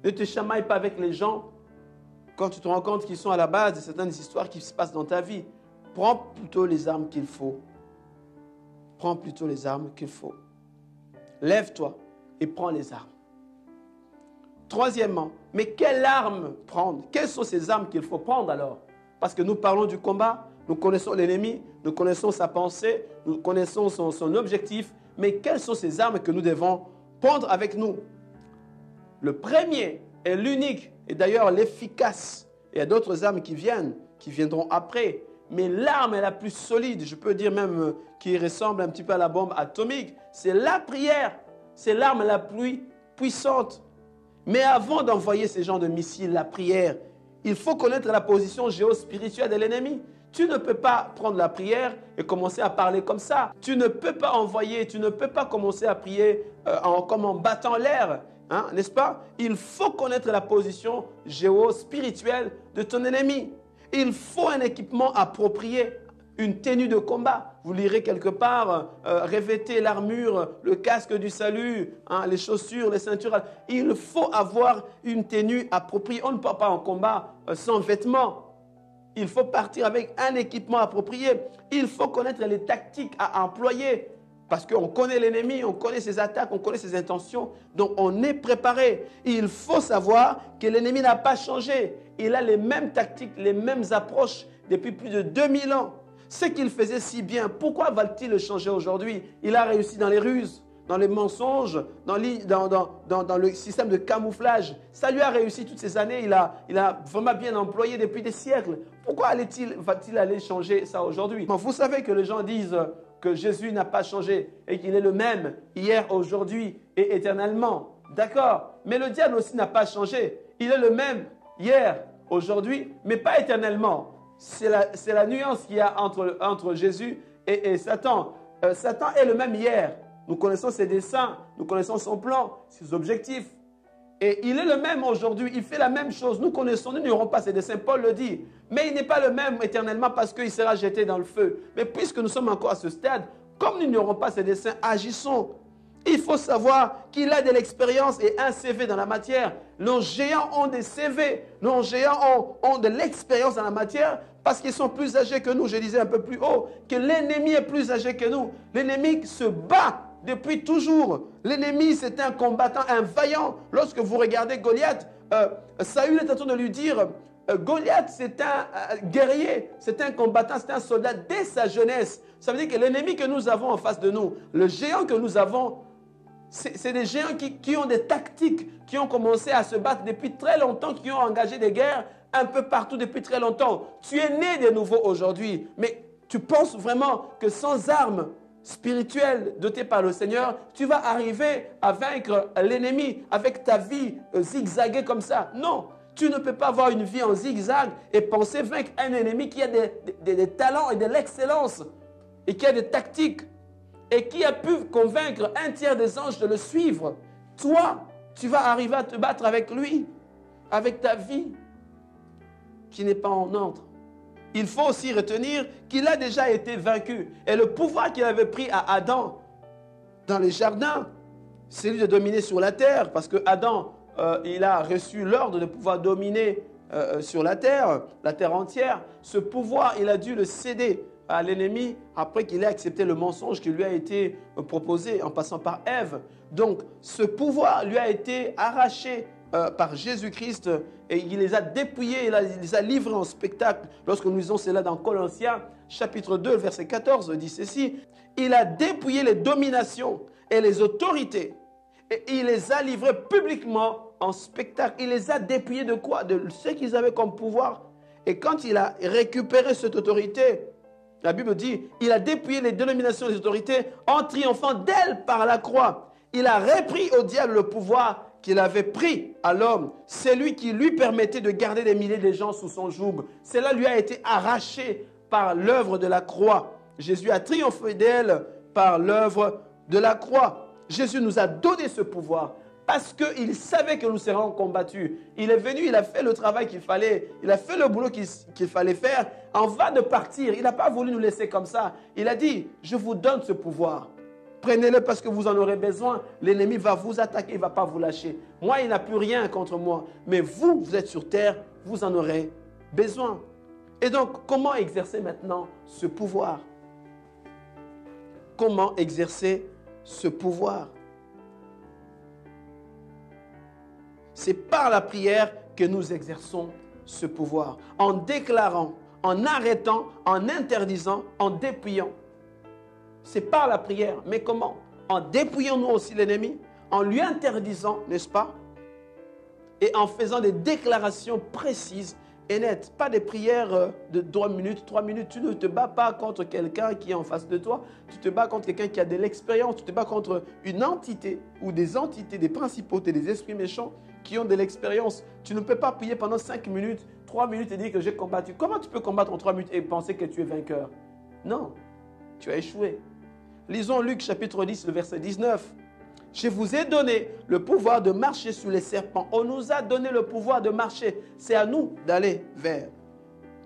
Ne te chamaille pas avec les gens quand tu te rends compte qu'ils sont à la base de certaines histoires qui se passent dans ta vie. Prends plutôt les armes qu'il faut. Prends plutôt les armes qu'il faut. Lève-toi et prends les armes. Troisièmement, mais quelle arme prendre? Quelles sont ces armes qu'il faut prendre alors? Parce que nous parlons du combat, nous connaissons l'ennemi, nous connaissons sa pensée, nous connaissons son objectif, mais quelles sont ces armes que nous devons prendre avec nous? Le premier et l'unique, et d'ailleurs l'efficace, il y a d'autres armes qui viendront après, mais l'arme la plus solide, je peux dire même qui ressemble un petit peu à la bombe atomique, c'est la prière. C'est l'arme la plus puissante. Mais avant d'envoyer ces genres de missiles, la prière, il faut connaître la position géospirituelle de l'ennemi. Tu ne peux pas prendre la prière et commencer à parler comme ça. Tu ne peux pas envoyer, tu ne peux pas commencer à prier comme en battant l'air, hein, n'est-ce pas? Il faut connaître la position géospirituelle de ton ennemi. Il faut un équipement approprié, une tenue de combat. Vous lirez quelque part, revêtez l'armure, le casque du salut, hein, les chaussures, les ceintures. Il faut avoir une tenue appropriée. On ne part pas en combat sans vêtements. Il faut partir avec un équipement approprié. Il faut connaître les tactiques à employer. Parce qu'on connaît l'ennemi, on connaît ses attaques, on connaît ses intentions. Donc on est préparé. Il faut savoir que l'ennemi n'a pas changé. Il a les mêmes tactiques, les mêmes approches depuis plus de 2000 ans. Ce qu'il faisait si bien, pourquoi va-t-il le changer aujourd'hui? Il a réussi dans les ruses, dans les mensonges, dans le système de camouflage. Ça lui a réussi toutes ces années. Il a vraiment bien employé depuis des siècles. Pourquoi va-t-il aller changer ça aujourd'hui? Vous savez que les gens disent que Jésus n'a pas changé et qu'il est le même hier, aujourd'hui et éternellement. D'accord? Mais le diable aussi n'a pas changé. Il est le même hier, aujourd'hui, mais pas éternellement. C'est la nuance qu'il y a entre Jésus et Satan. Satan est le même hier. Nous connaissons ses desseins, nous connaissons son plan, ses objectifs. Et il est le même aujourd'hui, il fait la même chose. Nous connaissons, nous n'aurons pas ses desseins, Paul le dit. Mais il n'est pas le même éternellement parce qu'il sera jeté dans le feu. Mais puisque nous sommes encore à ce stade, comme nous n'aurons pas ses desseins, agissons. Il faut savoir qu'il a de l'expérience et un CV dans la matière. Nos géants ont des CV. Nos géants ont de l'expérience dans la matière parce qu'ils sont plus âgés que nous. Je disais un peu plus haut que l'ennemi est plus âgé que nous. L'ennemi se bat depuis toujours. L'ennemi, c'est un combattant, un vaillant. Lorsque vous regardez Goliath, Saül est en train de lui dire, Goliath, c'est un guerrier, c'est un combattant, c'est un soldat dès sa jeunesse. Ça veut dire que l'ennemi que nous avons en face de nous, le géant que nous avons, c'est des géants qui ont des tactiques, qui ont commencé à se battre depuis très longtemps, qui ont engagé des guerres un peu partout depuis très longtemps. Tu es né de nouveau aujourd'hui, mais tu penses vraiment que sans armes spirituelles dotées par le Seigneur, tu vas arriver à vaincre l'ennemi avec ta vie zigzaguée comme ça? Non, Tu ne peux pas avoir une vie en zigzag et penser vaincre un ennemi qui a des talents et de l'excellence et qui a des tactiques et qui a pu convaincre un tiers des anges de le suivre. Toi, tu vas arriver à te battre avec lui, avec ta vie qui n'est pas en ordre. Il faut aussi retenir qu'il a déjà été vaincu. Et le pouvoir qu'il avait pris à Adam dans les jardins, c'est lui de dominer sur la terre, parce que Adam, il a reçu l'ordre de pouvoir dominer sur la terre entière. Ce pouvoir, il a dû le céder à l'ennemi après qu'il ait accepté le mensonge qui lui a été proposé en passant par Ève. Donc, ce pouvoir lui a été arraché par Jésus-Christ et il les a dépouillés, il les a livrés en spectacle. Lorsque nous lisons cela dans Colossiens, chapitre 2, verset 14, dit ceci: il a dépouillé les dominations et les autorités et il les a livrés publiquement en spectacle. Il les a dépouillés de quoi? De ce qu'ils avaient comme pouvoir. Et quand il a récupéré cette autorité, la Bible dit, il a dépouillé les dénominations des autorités en triomphant d'elles par la croix. Il a repris au diable le pouvoir qu'il avait pris à l'homme. C'est lui qui lui permettait de garder des milliers de gens sous son joug. Cela lui a été arraché par l'œuvre de la croix. Jésus a triomphé d'elle par l'œuvre de la croix. Jésus nous a donné ce pouvoir parce qu'il savait que nous serions combattus. Il est venu, il a fait le travail qu'il fallait, il a fait le boulot qu'il fallait faire. En va de partir, il n'a pas voulu nous laisser comme ça. Il a dit, je vous donne ce pouvoir. Prenez-le parce que vous en aurez besoin. L'ennemi va vous attaquer, il ne va pas vous lâcher. Moi, il n'a plus rien contre moi. Mais vous, vous êtes sur terre, vous en aurez besoin. Et donc, comment exercer maintenant ce pouvoir? Comment exercer ce pouvoir? C'est par la prière que nous exerçons ce pouvoir. En déclarant, en arrêtant, en interdisant, en dépouillant. C'est par la prière. Mais comment? En dépouillant nous aussi l'ennemi, en lui interdisant, n'est-ce pas? Et en faisant des déclarations précises et nettes. Pas des prières de 3 minutes, 3 minutes. Tu ne te bats pas contre quelqu'un qui est en face de toi. Tu te bats contre quelqu'un qui a de l'expérience. Tu te bats contre une entité ou des entités, des principautés, des esprits méchants qui ont de l'expérience. Tu ne peux pas prier pendant 5 minutes, 3 minutes et dire que j'ai combattu. Comment tu peux combattre en 3 minutes et penser que tu es vainqueur? Non, tu as échoué. Lisons Luc chapitre 10, le verset 19. Je vous ai donné le pouvoir de marcher sur les serpents. On nous a donné le pouvoir de marcher. C'est à nous d'aller vers.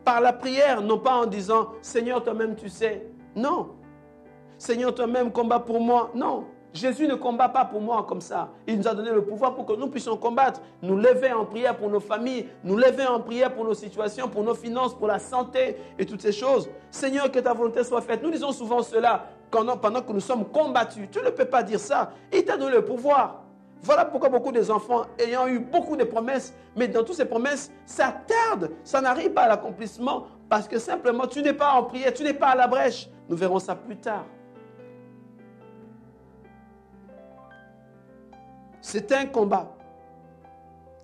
Par la prière, non pas en disant « Seigneur, toi-même tu sais ». Non. « Seigneur, toi-même combat pour moi ». Non. Jésus ne combat pas pour moi comme ça. Il nous a donné le pouvoir pour que nous puissions combattre. Nous lever en prière pour nos familles. Nous lever en prière pour nos situations, pour nos finances, pour la santé et toutes ces choses. Seigneur, que ta volonté soit faite. Nous disons souvent cela pendant que nous sommes combattus. Tu ne peux pas dire ça. Il t'a donné le pouvoir. Voilà pourquoi beaucoup des enfants ayant eu beaucoup de promesses, mais dans toutes ces promesses, ça tarde. Ça n'arrive pas à l'accomplissement parce que simplement tu n'es pas en prière, tu n'es pas à la brèche. Nous verrons ça plus tard. C'est un combat.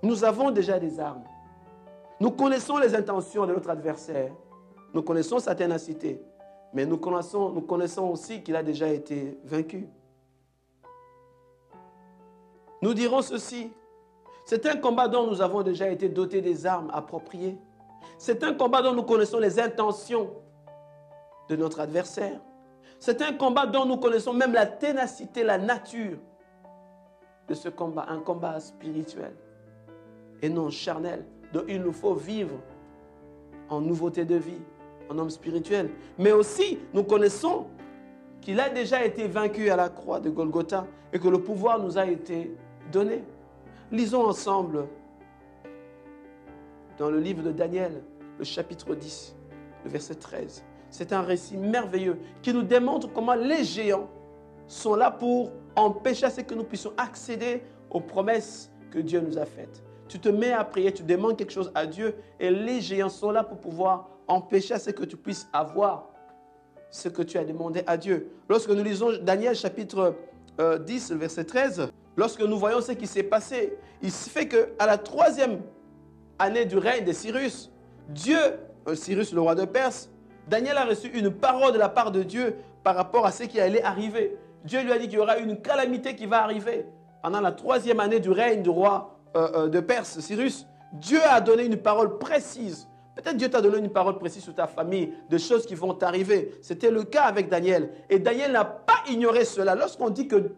Nous avons déjà des armes. Nous connaissons les intentions de notre adversaire. Nous connaissons sa ténacité. Mais nous connaissons aussi qu'il a déjà été vaincu. Nous dirons ceci. C'est un combat dont nous avons déjà été dotés des armes appropriées. C'est un combat dont nous connaissons les intentions de notre adversaire. C'est un combat dont nous connaissons même la ténacité, la nature de ce combat, un combat spirituel et non charnel. Donc il nous faut vivre en nouveauté de vie, en homme spirituel. Mais aussi, nous connaissons qu'il a déjà été vaincu à la croix de Golgotha et que le pouvoir nous a été donné. Lisons ensemble dans le livre de Daniel, le chapitre 10, le verset 13. C'est un récit merveilleux qui nous démontre comment les géants sont là pour empêcher à ce que nous puissions accéder aux promesses que Dieu nous a faites. Tu te mets à prier, tu demandes quelque chose à Dieu et les géants sont là pour pouvoir empêcher à ce que tu puisses avoir ce que tu as demandé à Dieu. Lorsque nous lisons Daniel chapitre 10, verset 13, lorsque nous voyons ce qui s'est passé, il se fait qu'à la 3e année du règne de Cyrus, Cyrus le roi de Perse, Daniel a reçu une parole de la part de Dieu par rapport à ce qui allait arriver. Dieu lui a dit qu'il y aura une calamité qui va arriver. Pendant la 3e année du règne du roi de Perse, Cyrus, Dieu a donné une parole précise. Peut-être Dieu t'a donné une parole précise sur ta famille, de choses qui vont t'arriver. C'était le cas avec Daniel. Et Daniel n'a pas ignoré cela. Lorsqu'on dit que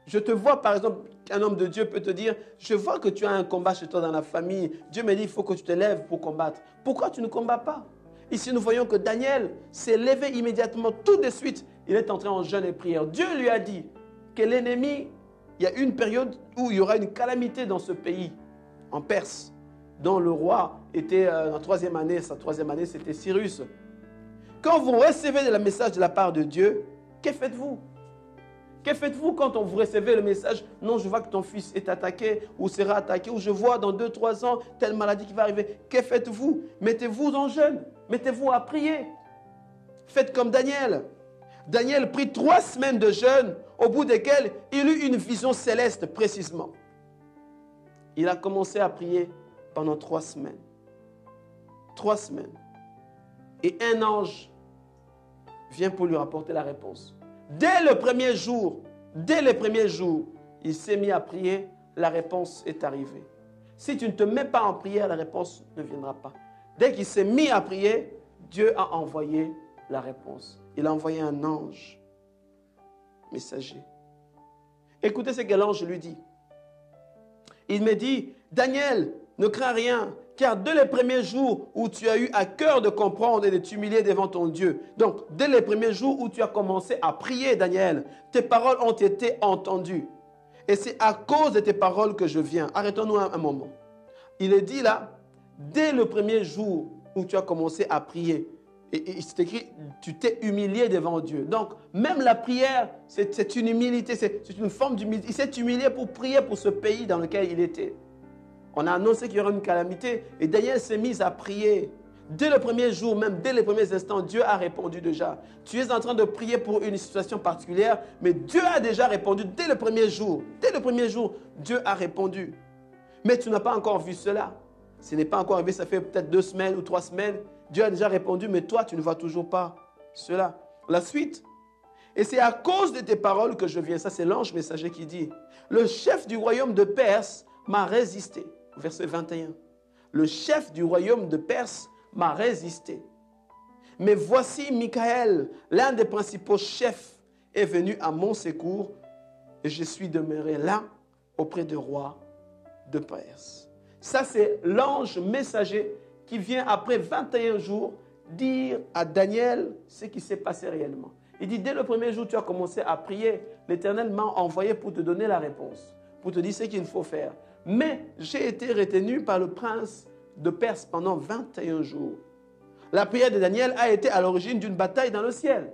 je te vois, par exemple, qu'un homme de Dieu peut te dire, je vois que tu as un combat chez toi dans la famille. Dieu me dit, il faut que tu te lèves pour combattre. Pourquoi tu ne combats pas? Ici, nous voyons que Daniel s'est levé immédiatement, tout de suite. Il est entré en jeûne et prière. Dieu lui a dit que l'ennemi, il y a une période où il y aura une calamité dans ce pays, en Perse, dont le roi était en troisième année. Sa troisième année, c'était Cyrus. Quand vous recevez le message de la part de Dieu, que faites-vous? Que faites-vous quand on vous recevez le message? Non, je vois que ton fils est attaqué ou sera attaqué, ou je vois dans 2-3 ans telle maladie qui va arriver. Que faites-vous? Mettez-vous en jeûne, mettez-vous à prier. Faites comme Daniel. Daniel prit 3 semaines de jeûne, au bout desquelles il eut une vision céleste précisément. Il a commencé à prier pendant 3 semaines. 3 semaines. Et un ange vient pour lui rapporter la réponse. Dès le premier jour, il s'est mis à prier, la réponse est arrivée. Si tu ne te mets pas en prière, la réponse ne viendra pas. Dès qu'il s'est mis à prier, Dieu a envoyé la réponse. Il a envoyé un ange messager. Écoutez ce que l'ange lui dit. Il me dit, Daniel, ne crains rien, car dès les premiers jours où tu as eu à cœur de comprendre et de t'humilier devant ton Dieu, donc dès les premiers jours où tu as commencé à prier, Daniel, tes paroles ont été entendues. Et c'est à cause de tes paroles que je viens. Arrêtons-nous un moment. Il est dit là, dès le premier jour où tu as commencé à prier, et c'est écrit, tu t'es humilié devant Dieu. Donc, même la prière, c'est une humilité, c'est une forme d'humilité. Il s'est humilié pour prier pour ce pays dans lequel il était. On a annoncé qu'il y aurait une calamité et Daniel s'est mis à prier. Dès le premier jour, même dès les premiers instants, Dieu a répondu déjà. Tu es en train de prier pour une situation particulière, mais Dieu a déjà répondu dès le premier jour. Dès le premier jour, Dieu a répondu. Mais tu n'as pas encore vu cela. Ce n'est pas encore arrivé, ça fait peut-être 2 semaines ou 3 semaines. Dieu a déjà répondu, mais toi, tu ne vois toujours pas cela. La suite. Et c'est à cause de tes paroles que je viens. Ça, c'est l'ange messager qui dit. Le chef du royaume de Perse m'a résisté. Verset 21. Le chef du royaume de Perse m'a résisté. Mais voici Michaël, l'un des principaux chefs, est venu à mon secours et je suis demeuré là auprès du roi de Perse. Ça, c'est l'ange messager qui vient après 21 jours dire à Daniel ce qui s'est passé réellement. Il dit, dès le premier jour, tu as commencé à prier. L'Éternel m'a envoyé pour te donner la réponse, pour te dire ce qu'il faut faire. Mais j'ai été retenu par le prince de Perse pendant 21 jours. La prière de Daniel a été à l'origine d'une bataille dans le ciel.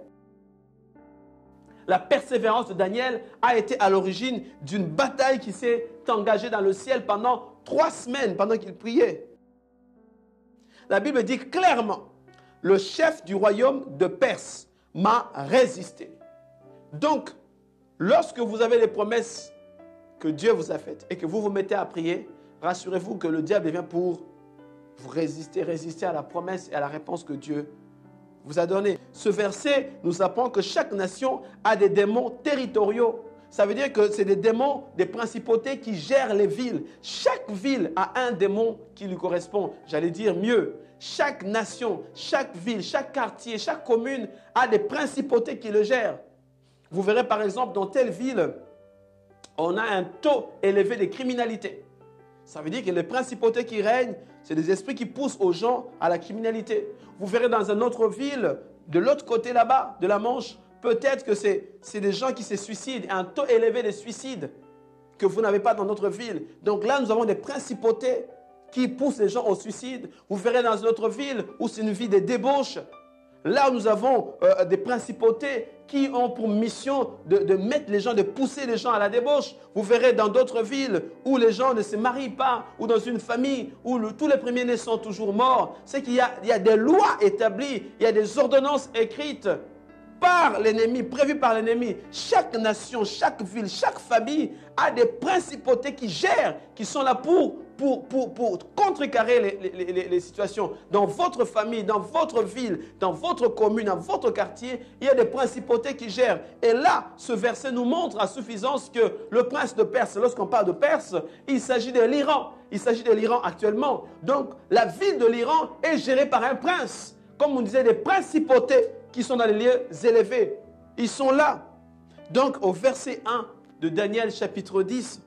La persévérance de Daniel a été à l'origine d'une bataille qui s'est engagée dans le ciel pendant 3 semaines, pendant qu'il priait. La Bible dit clairement, le chef du royaume de Perse m'a résisté. Donc, lorsque vous avez les promesses que Dieu vous a faites et que vous vous mettez à prier, rassurez-vous que le diable vient pour vous résister à la promesse et à la réponse que Dieu vous a donnée. Ce verset nous apprend que chaque nation a des démons territoriaux. Ça veut dire que c'est des démons, des principautés qui gèrent les villes. Chaque ville a un démon qui lui correspond. J'allais dire mieux, chaque nation, chaque ville, chaque quartier, chaque commune a des principautés qui le gèrent. Vous verrez par exemple dans telle ville, on a un taux élevé de criminalité. Ça veut dire que les principautés qui règnent, c'est des esprits qui poussent aux gens à la criminalité. Vous verrez dans une autre ville, de l'autre côté là-bas, de la Manche, peut-être que c'est des gens qui se suicident, un taux élevé de suicides que vous n'avez pas dans notre ville. Donc là, nous avons des principautés qui poussent les gens au suicide. Vous verrez dans une autre ville où c'est une ville de débauche. Là où nous avons des principautés qui ont pour mission de mettre les gens, de pousser les gens à la débauche. Vous verrez dans d'autres villes où les gens ne se marient pas, ou dans une famille où tous les premiers-nés sont toujours morts. C'est qu'il y a des lois établies, il y a des ordonnances écrites par l'ennemi, prévu par l'ennemi. Chaque nation, chaque ville, chaque famille a des principautés qui gèrent, qui sont là pour contrecarrer les situations. Dans votre famille, dans votre ville, dans votre commune, dans votre quartier, il y a des principautés qui gèrent. Et là, ce verset nous montre à suffisance que le prince de Perse, lorsqu'on parle de Perse, il s'agit de l'Iran. Il s'agit de l'Iran actuellement. Donc, la ville de l'Iran est gérée par un prince. Comme on disait, des principautés qui sont dans les lieux élevés. Ils sont là. Donc, au verset 1 de Daniel chapitre 10,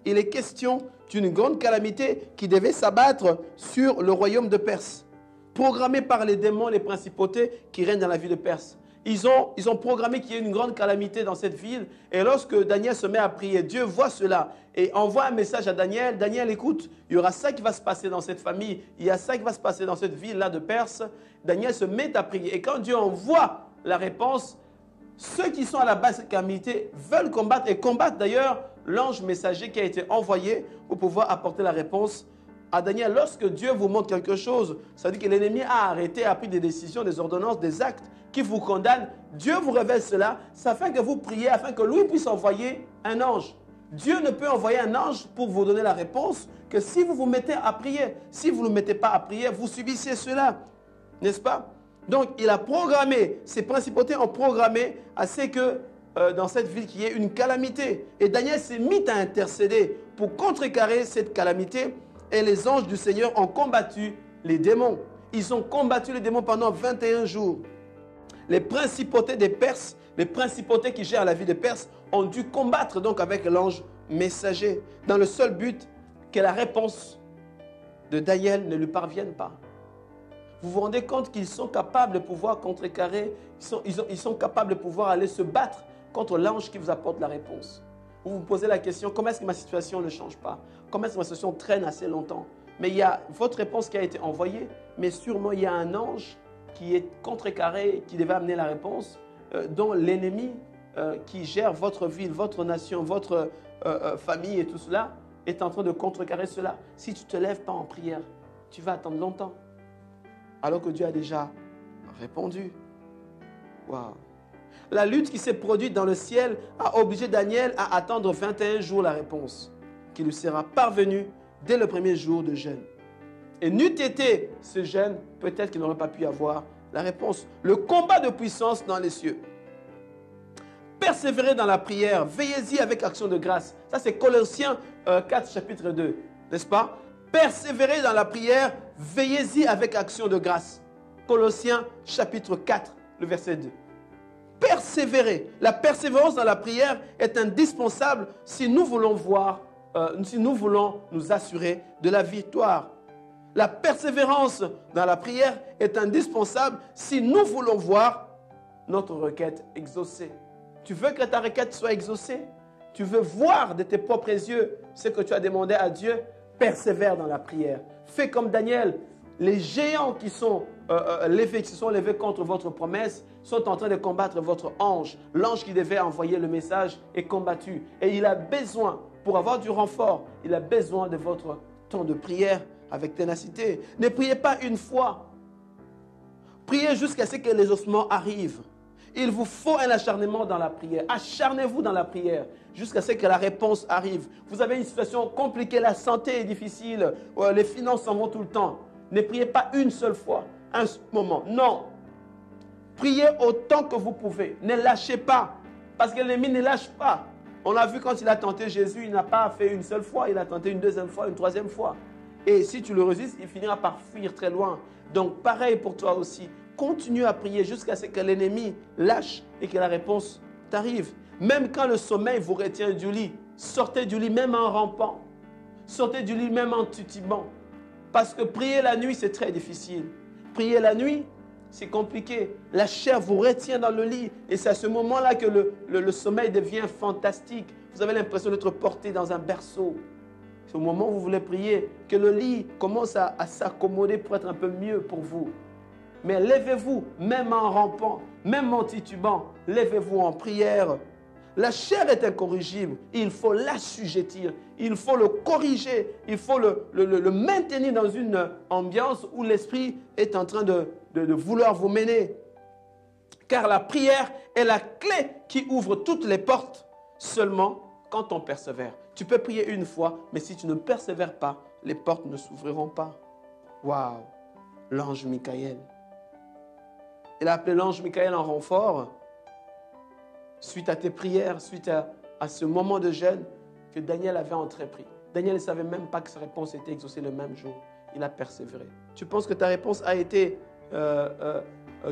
il est question d'une grande calamité qui devait s'abattre sur le royaume de Perse, programmée par les démons, les principautés qui règnent dans la ville de Perse. Ils ont programmé qu'il y ait une grande calamité dans cette ville. Et lorsque Daniel se met à prier, Dieu voit cela et envoie un message à Daniel. Daniel, écoute, il y aura ça qui va se passer dans cette famille. Il y a ça qui va se passer dans cette ville-là de Perse. Daniel se met à prier. Et quand Dieu envoie la réponse, ceux qui sont à la base de cette calamité veulent combattre et combattent d'ailleurs l'ange messager qui a été envoyé pour pouvoir apporter la réponse à Daniel. Lorsque Dieu vous montre quelque chose, ça veut dire que l'ennemi a arrêté, a pris des décisions, des ordonnances, des actes qui vous condamnent. Dieu vous révèle cela, ça fait que vous priez afin que lui puisse envoyer un ange. Dieu ne peut envoyer un ange pour vous donner la réponse que si vous vous mettez à prier. Si vous ne mettez pas à prier, vous subissez cela, n'est-ce pas? Donc, il a programmé, ces principautés ont programmé à ce que dans cette ville qu'il y ait une calamité. Et Daniel s'est mis à intercéder pour contrecarrer cette calamité. Et les anges du Seigneur ont combattu les démons. Ils ont combattu les démons pendant 21 jours. Les principautés des Perses, les principautés qui gèrent la vie des Perses, ont dû combattre donc avec l'ange messager, dans le seul but que la réponse de Daniel ne lui parvienne pas. Vous vous rendez compte qu'ils sont capables de pouvoir contrecarrer, ils sont capables de pouvoir aller se battre contre l'ange qui vous apporte la réponse. Vous vous posez la question, comment est-ce que ma situation ne change pas? Comment est-ce que ma situation traîne assez longtemps? Mais il y a votre réponse qui a été envoyée, mais sûrement il y a un ange qui est contrecarré, qui devait amener la réponse, dont l'ennemi qui gère votre ville, votre nation, votre famille et tout cela, est en train de contrecarrer cela. Si tu ne te lèves pas en prière, tu vas attendre longtemps, alors que Dieu a déjà répondu. Waouh! La lutte qui s'est produite dans le ciel a obligé Daniel à attendre 21 jours la réponse, qui lui sera parvenue dès le premier jour de jeûne. Et n'eût été ce jeûne, peut-être qu'il n'aurait pas pu avoir la réponse. Le combat de puissance dans les cieux. Persévérez dans la prière, veillez-y avec action de grâce. Ça c'est Colossiens 4, chapitre 2, n'est-ce pas? Persévérez dans la prière, veillez-y avec action de grâce. Colossiens chapitre 4, le verset 2. Persévérer. La persévérance dans la prière est indispensable si nous voulons nous assurer de la victoire. La persévérance dans la prière est indispensable si nous voulons voir notre requête exaucée. Tu veux que ta requête soit exaucée? Tu veux voir de tes propres yeux ce que tu as demandé à Dieu? Persévère dans la prière. Fais comme Daniel. Les géants qui sont levés contre votre promesse sont en train de combattre votre ange. L'ange qui devait envoyer le message est combattu. Et il a besoin, pour avoir du renfort, il a besoin de votre temps de prière avec ténacité. Ne priez pas une fois. Priez jusqu'à ce que les ossements arrivent. Il vous faut un acharnement dans la prière. Acharnez-vous dans la prière jusqu'à ce que la réponse arrive. Vous avez une situation compliquée, la santé est difficile, les finances s'en vont tout le temps. Ne priez pas une seule fois, un moment. Non. Priez autant que vous pouvez. Ne lâchez pas. Parce que l'ennemi ne lâche pas. On l'a vu quand il a tenté Jésus, il n'a pas fait une seule fois. Il a tenté une deuxième fois, une troisième fois. Et si tu le résistes, il finira par fuir très loin. Donc pareil pour toi aussi. Continue à prier jusqu'à ce que l'ennemi lâche et que la réponse t'arrive. Même quand le sommeil vous retient du lit, sortez du lit même en rampant. Sortez du lit même en titubant. Parce que prier la nuit, c'est très difficile. Prier la nuit, c'est compliqué. La chair vous retient dans le lit. Et c'est à ce moment-là que le sommeil devient fantastique. Vous avez l'impression d'être porté dans un berceau. C'est au moment où vous voulez prier que le lit commence à s'accommoder pour être un peu mieux pour vous. Mais levez-vous, même en rampant, même en titubant, levez-vous en prière. La chair est incorrigible, il faut l'assujettir, il faut le corriger, il faut le maintenir dans une ambiance où l'esprit est en train de vouloir vous mener. Car la prière est la clé qui ouvre toutes les portes seulement quand on persévère. Tu peux prier une fois, mais si tu ne persévères pas, les portes ne s'ouvriront pas. Waouh! L'ange Michaël. Il a appelé l'ange Michaël en renfort suite à tes prières, suite à ce moment de jeûne que Daniel avait entrepris. Daniel ne savait même pas que sa réponse était exaucée le même jour. Il a persévéré. Tu penses que ta réponse a été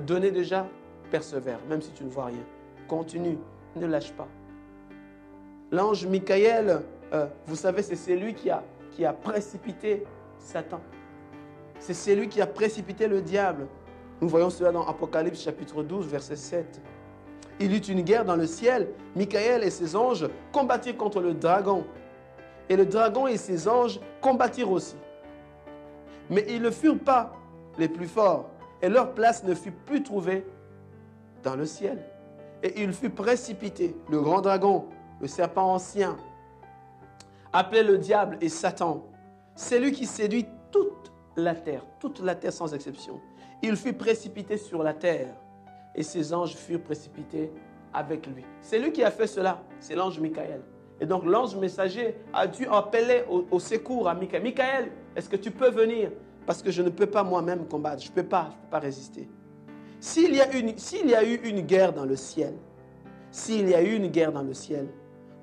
donnée déjà? Persévère, même si tu ne vois rien. Continue, ne lâche pas. L'ange Michaël, vous savez, c'est celui qui a précipité Satan. C'est celui qui a précipité le diable. Nous voyons cela dans Apocalypse chapitre 12, verset 7. Il eut une guerre dans le ciel. Michaël et ses anges combattirent contre le dragon. Et le dragon et ses anges combattirent aussi. Mais ils ne furent pas les plus forts. Et leur place ne fut plus trouvée dans le ciel. Et il fut précipité, le grand dragon, le serpent ancien, appelé le diable et Satan. C'est lui qui séduit toute la terre sans exception. Il fut précipité sur la terre et ses anges furent précipités avec lui. C'est lui qui a fait cela, c'est l'ange Michaël. Et donc l'ange messager a dû appeler au secours à Michaël. Michaël, est-ce que tu peux venir? Parce que je ne peux pas moi-même combattre, je ne peux pas résister. S'il y a eu une guerre dans le ciel,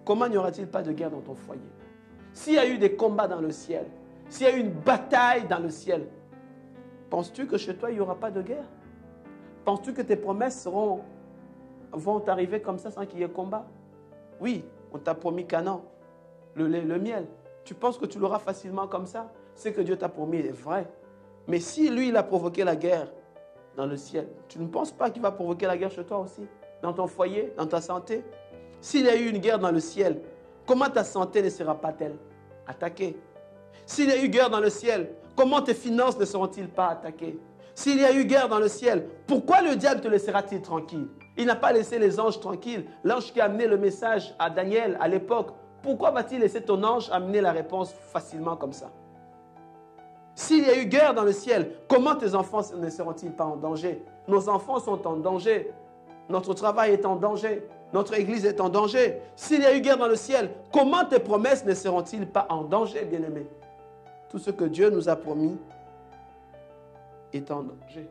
comment n'y aura-t-il pas de guerre dans ton foyer? S'il y a eu des combats dans le ciel, s'il y a eu une bataille dans le ciel, penses-tu que chez toi, il n'y aura pas de guerre? Penses-tu que tes promesses vont arriver comme ça sans qu'il y ait combat? Oui, on t'a promis Canaan, le lait, le miel. Tu penses que tu l'auras facilement comme ça? Ce que Dieu t'a promis est vrai. Mais si lui, il a provoqué la guerre dans le ciel, tu ne penses pas qu'il va provoquer la guerre chez toi aussi? Dans ton foyer, dans ta santé? S'il y a eu une guerre dans le ciel, comment ta santé ne sera pas-elle attaquée? S'il y a eu guerre dans le ciel, comment tes finances ne seront-ils pas attaquées? S'il y a eu guerre dans le ciel, pourquoi le diable te laissera-t-il tranquille? Il n'a pas laissé les anges tranquilles. L'ange qui a amené le message à Daniel à l'époque, pourquoi va-t-il laisser ton ange amener la réponse facilement comme ça? S'il y a eu guerre dans le ciel, comment tes enfants ne seront-ils pas en danger? Nos enfants sont en danger. Notre travail est en danger. Notre église est en danger. S'il y a eu guerre dans le ciel, comment tes promesses ne seront-ils pas en danger, bien-aimés? Tout ce que Dieu nous a promis est en danger.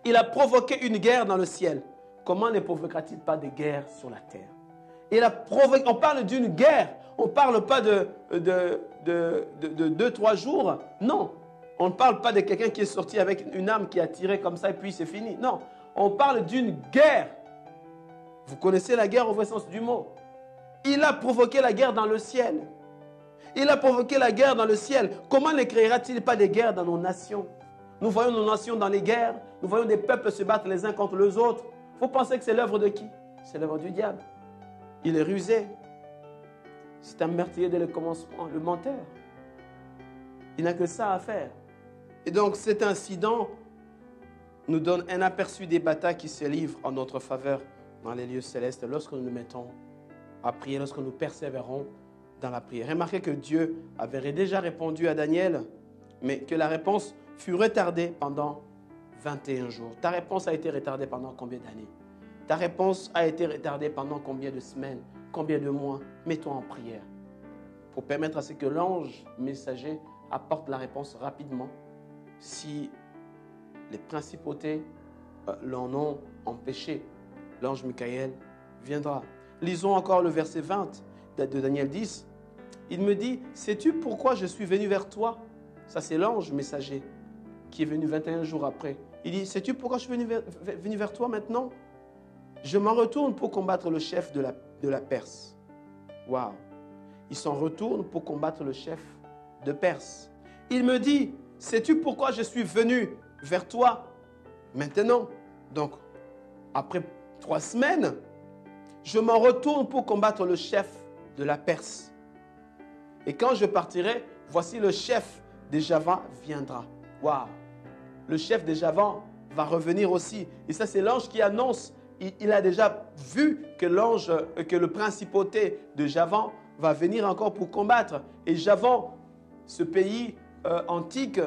Il a provoqué une guerre dans le ciel. Comment ne provoquera-t-il pas de guerre sur la terre? On parle d'une guerre. On ne parle pas de 2-3 jours. Non. On ne parle pas de quelqu'un qui est sorti avec une arme qui a tiré comme ça et puis c'est fini. Non. On parle d'une guerre. Vous connaissez la guerre au vrai sens du mot. Il a provoqué la guerre dans le ciel. Il a provoqué la guerre dans le ciel. Comment ne créera-t-il pas des guerres dans nos nations? Nous voyons nos nations dans les guerres. Nous voyons des peuples se battre les uns contre les autres. Vous pensez que c'est l'œuvre de qui? C'est l'œuvre du diable. Il est rusé. C'est un meurtrier dès le commencement, le menteur. Il n'a que ça à faire. Et donc cet incident nous donne un aperçu des batailles qui se livrent en notre faveur dans les lieux célestes lorsque nous nous mettons à prier, lorsque nous persévérons dans la prière. Remarquez que Dieu avait déjà répondu à Daniel, mais que la réponse fut retardée pendant 21 jours. Ta réponse a été retardée pendant combien d'années? Ta réponse a été retardée pendant combien de semaines? Combien de mois? Mets-toi en prière pour permettre à ce que l'ange messager apporte la réponse rapidement. Si les principautés l'en ont empêché, l'ange Michaël viendra. Lisons encore le verset 20 de Daniel 10. Il me dit, sais-tu pourquoi je suis venu vers toi? Ça, c'est l'ange messager qui est venu 21 jours après. Il dit, sais-tu pourquoi je suis venu vers toi maintenant? Je m'en retourne pour combattre le chef de la Perse. Waouh! Il s'en retourne pour combattre le chef de Perse. Il me dit, sais-tu pourquoi je suis venu vers toi maintenant? Donc, après 3 semaines, je m'en retourne pour combattre le chef de la Perse. Et quand je partirai, voici le chef des Javans viendra. Waouh! Le chef des Javans va revenir aussi. Et ça, c'est l'ange qui annonce. Il a déjà vu que le principauté de Javan va venir encore pour combattre. Et Javan, ce pays antique,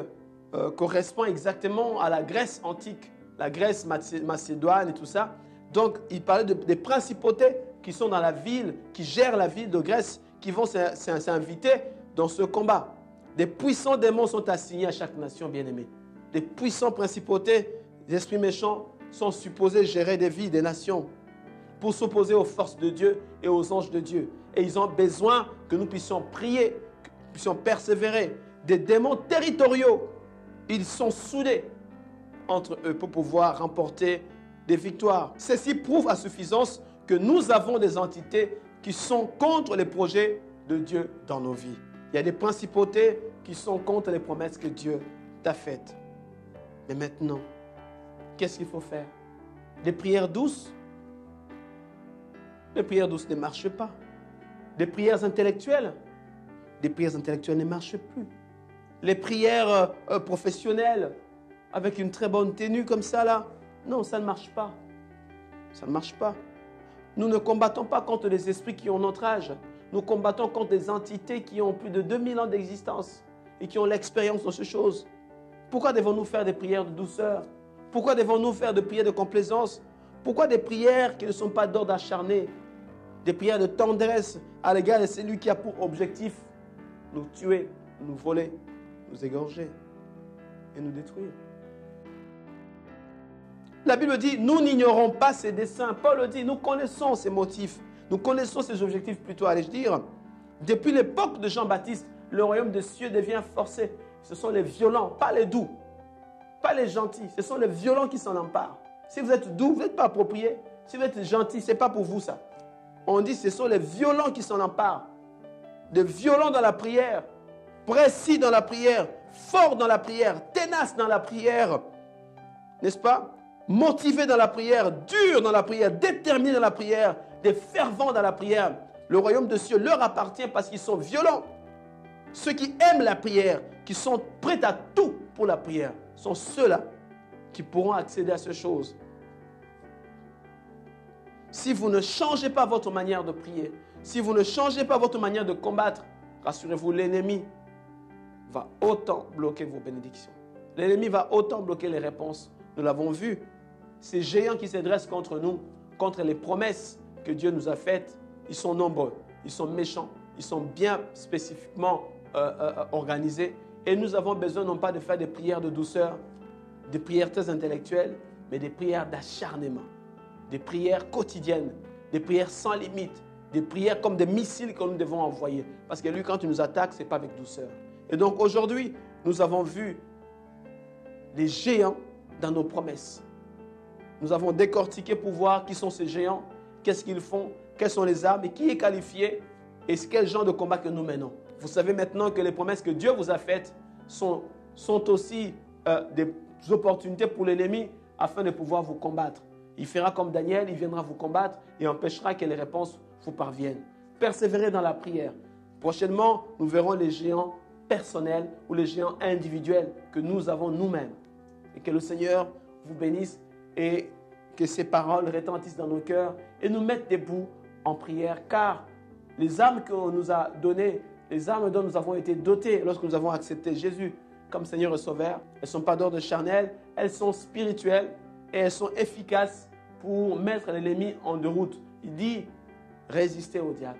correspond exactement à la Grèce antique. la Grèce, Macédoine et tout ça. Donc, il parlait des principautés qui sont dans la ville, qui gèrent la ville de Grèce, qui vont s'inviter dans ce combat. Des puissants démons sont assignés à chaque nation, bien-aimée. Des puissants principautés, des esprits méchants sont supposés gérer des vies, des nations, pour s'opposer aux forces de Dieu et aux anges de Dieu. Et ils ont besoin que nous puissions prier, que nous puissions persévérer. Des démons territoriaux, ils sont soudés entre eux pour pouvoir remporter des victoires. Ceci prouve à suffisance que nous avons des entités qui sont contre les projets de Dieu dans nos vies. Il y a des principautés qui sont contre les promesses que Dieu t'a faites. Mais maintenant, qu'est-ce qu'il faut faire? Des prières douces? Les prières douces ne marchent pas. Des prières intellectuelles? Des prières intellectuelles ne marchent plus. Les prières professionnelles, avec une très bonne tenue comme ça là, non, ça ne marche pas. Ça ne marche pas. Nous ne combattons pas contre les esprits qui ont notre âge. Nous combattons contre des entités qui ont plus de 2000 ans d'existence et qui ont l'expérience dans ces choses. Pourquoi devons-nous faire des prières de douceur? Pourquoi devons-nous faire des prières de complaisance? Pourquoi des prières qui ne sont pas d'ordre acharné? Des prières de tendresse à l'égard de celui qui a pour objectif nous tuer, nous voler, nous égorger et nous détruire. La Bible dit, nous n'ignorons pas ses desseins. Paul dit, nous connaissons ses motifs. Nous connaissons ses objectifs plutôt, allais-je dire. Depuis l'époque de Jean-Baptiste, le royaume des cieux devient forcé. Ce sont les violents, pas les doux, pas les gentils. Ce sont les violents qui s'en emparent. Si vous êtes doux, vous n'êtes pas approprié. Si vous êtes gentil, ce n'est pas pour vous ça. On dit, ce sont les violents qui s'en emparent. Des violents dans la prière, précis dans la prière, forts dans la prière, ténaces dans la prière. N'est-ce pas? Motivés dans la prière, durs dans la prière, déterminés dans la prière, des fervents dans la prière. Le royaume de cieux leur appartient parce qu'ils sont violents. Ceux qui aiment la prière, qui sont prêts à tout pour la prière, sont ceux-là qui pourront accéder à ces choses. Si vous ne changez pas votre manière de prier, si vous ne changez pas votre manière de combattre, rassurez-vous, l'ennemi va autant bloquer vos bénédictions. L'ennemi va autant bloquer les réponses. Nous l'avons vu. Ces géants qui se dressent contre nous, contre les promesses que Dieu nous a faites, ils sont nombreux, ils sont méchants, ils sont bien spécifiquement organisés. Et nous avons besoin non pas de faire des prières de douceur, des prières très intellectuelles, mais des prières d'acharnement, des prières quotidiennes, des prières sans limite, des prières comme des missiles que nous devons envoyer. Parce que lui, quand il nous attaque, ce n'est pas avec douceur. Et donc aujourd'hui, nous avons vu les géants dans nos promesses. Nous avons décortiqué pour voir qui sont ces géants, qu'est-ce qu'ils font, quelles sont les armes et qui est qualifié et quel genre de combat que nous menons. Vous savez maintenant que les promesses que Dieu vous a faites sont aussi des opportunités pour l'ennemi afin de pouvoir vous combattre. Il fera comme Daniel, il viendra vous combattre et empêchera que les réponses vous parviennent. Persévérez dans la prière. Prochainement, nous verrons les géants personnels ou les géants individuels que nous avons nous-mêmes. Et que le Seigneur vous bénisse et que ces paroles retentissent dans nos cœurs et nous mettent debout en prière. Car les armes qu'on nous a données, les armes dont nous avons été dotés lorsque nous avons accepté Jésus comme Seigneur et Sauveur, elles ne sont pas d'ordre charnel, elles sont spirituelles et elles sont efficaces pour mettre l'ennemi en déroute. Il dit, résistez au diable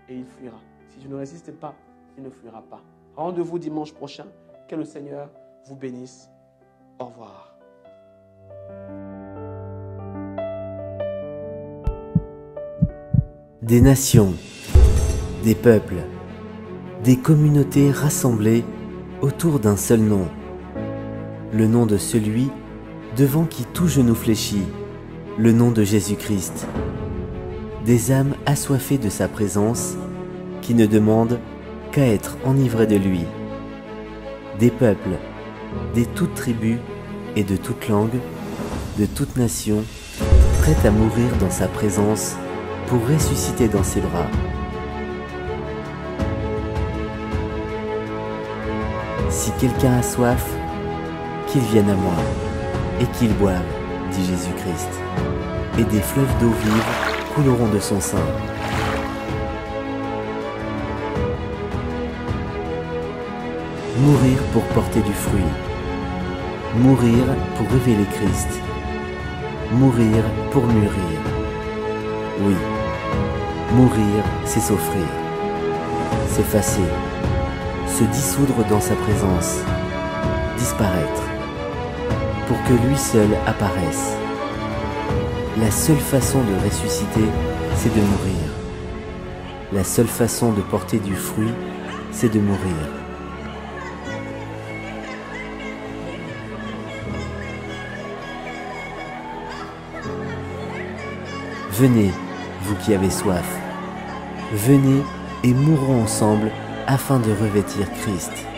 et il fuira. Si je ne résiste pas, il ne fuira pas. Rendez-vous dimanche prochain. Que le Seigneur vous bénisse. Au revoir. Des nations, des peuples, des communautés rassemblées autour d'un seul nom. Le nom de celui devant qui tout genou fléchit, le nom de Jésus-Christ. Des âmes assoiffées de sa présence qui ne demandent qu'à être enivrées de lui. Des peuples, de toutes tribus et de toutes langues, de toutes nations, prêts à mourir dans sa présence pour ressusciter dans ses bras. Si quelqu'un a soif, qu'il vienne à moi et qu'il boive, dit Jésus-Christ, et des fleuves d'eau vive couleront de son sein. Mourir pour porter du fruit. Mourir pour révéler Christ. Mourir pour mûrir. Oui, mourir, c'est s'offrir, s'effacer, se dissoudre dans sa présence, disparaître, pour que lui seul apparaisse. La seule façon de ressusciter, c'est de mourir. La seule façon de porter du fruit, c'est de mourir. Venez, vous qui avez soif, venez et mourons ensemble afin de revêtir Christ.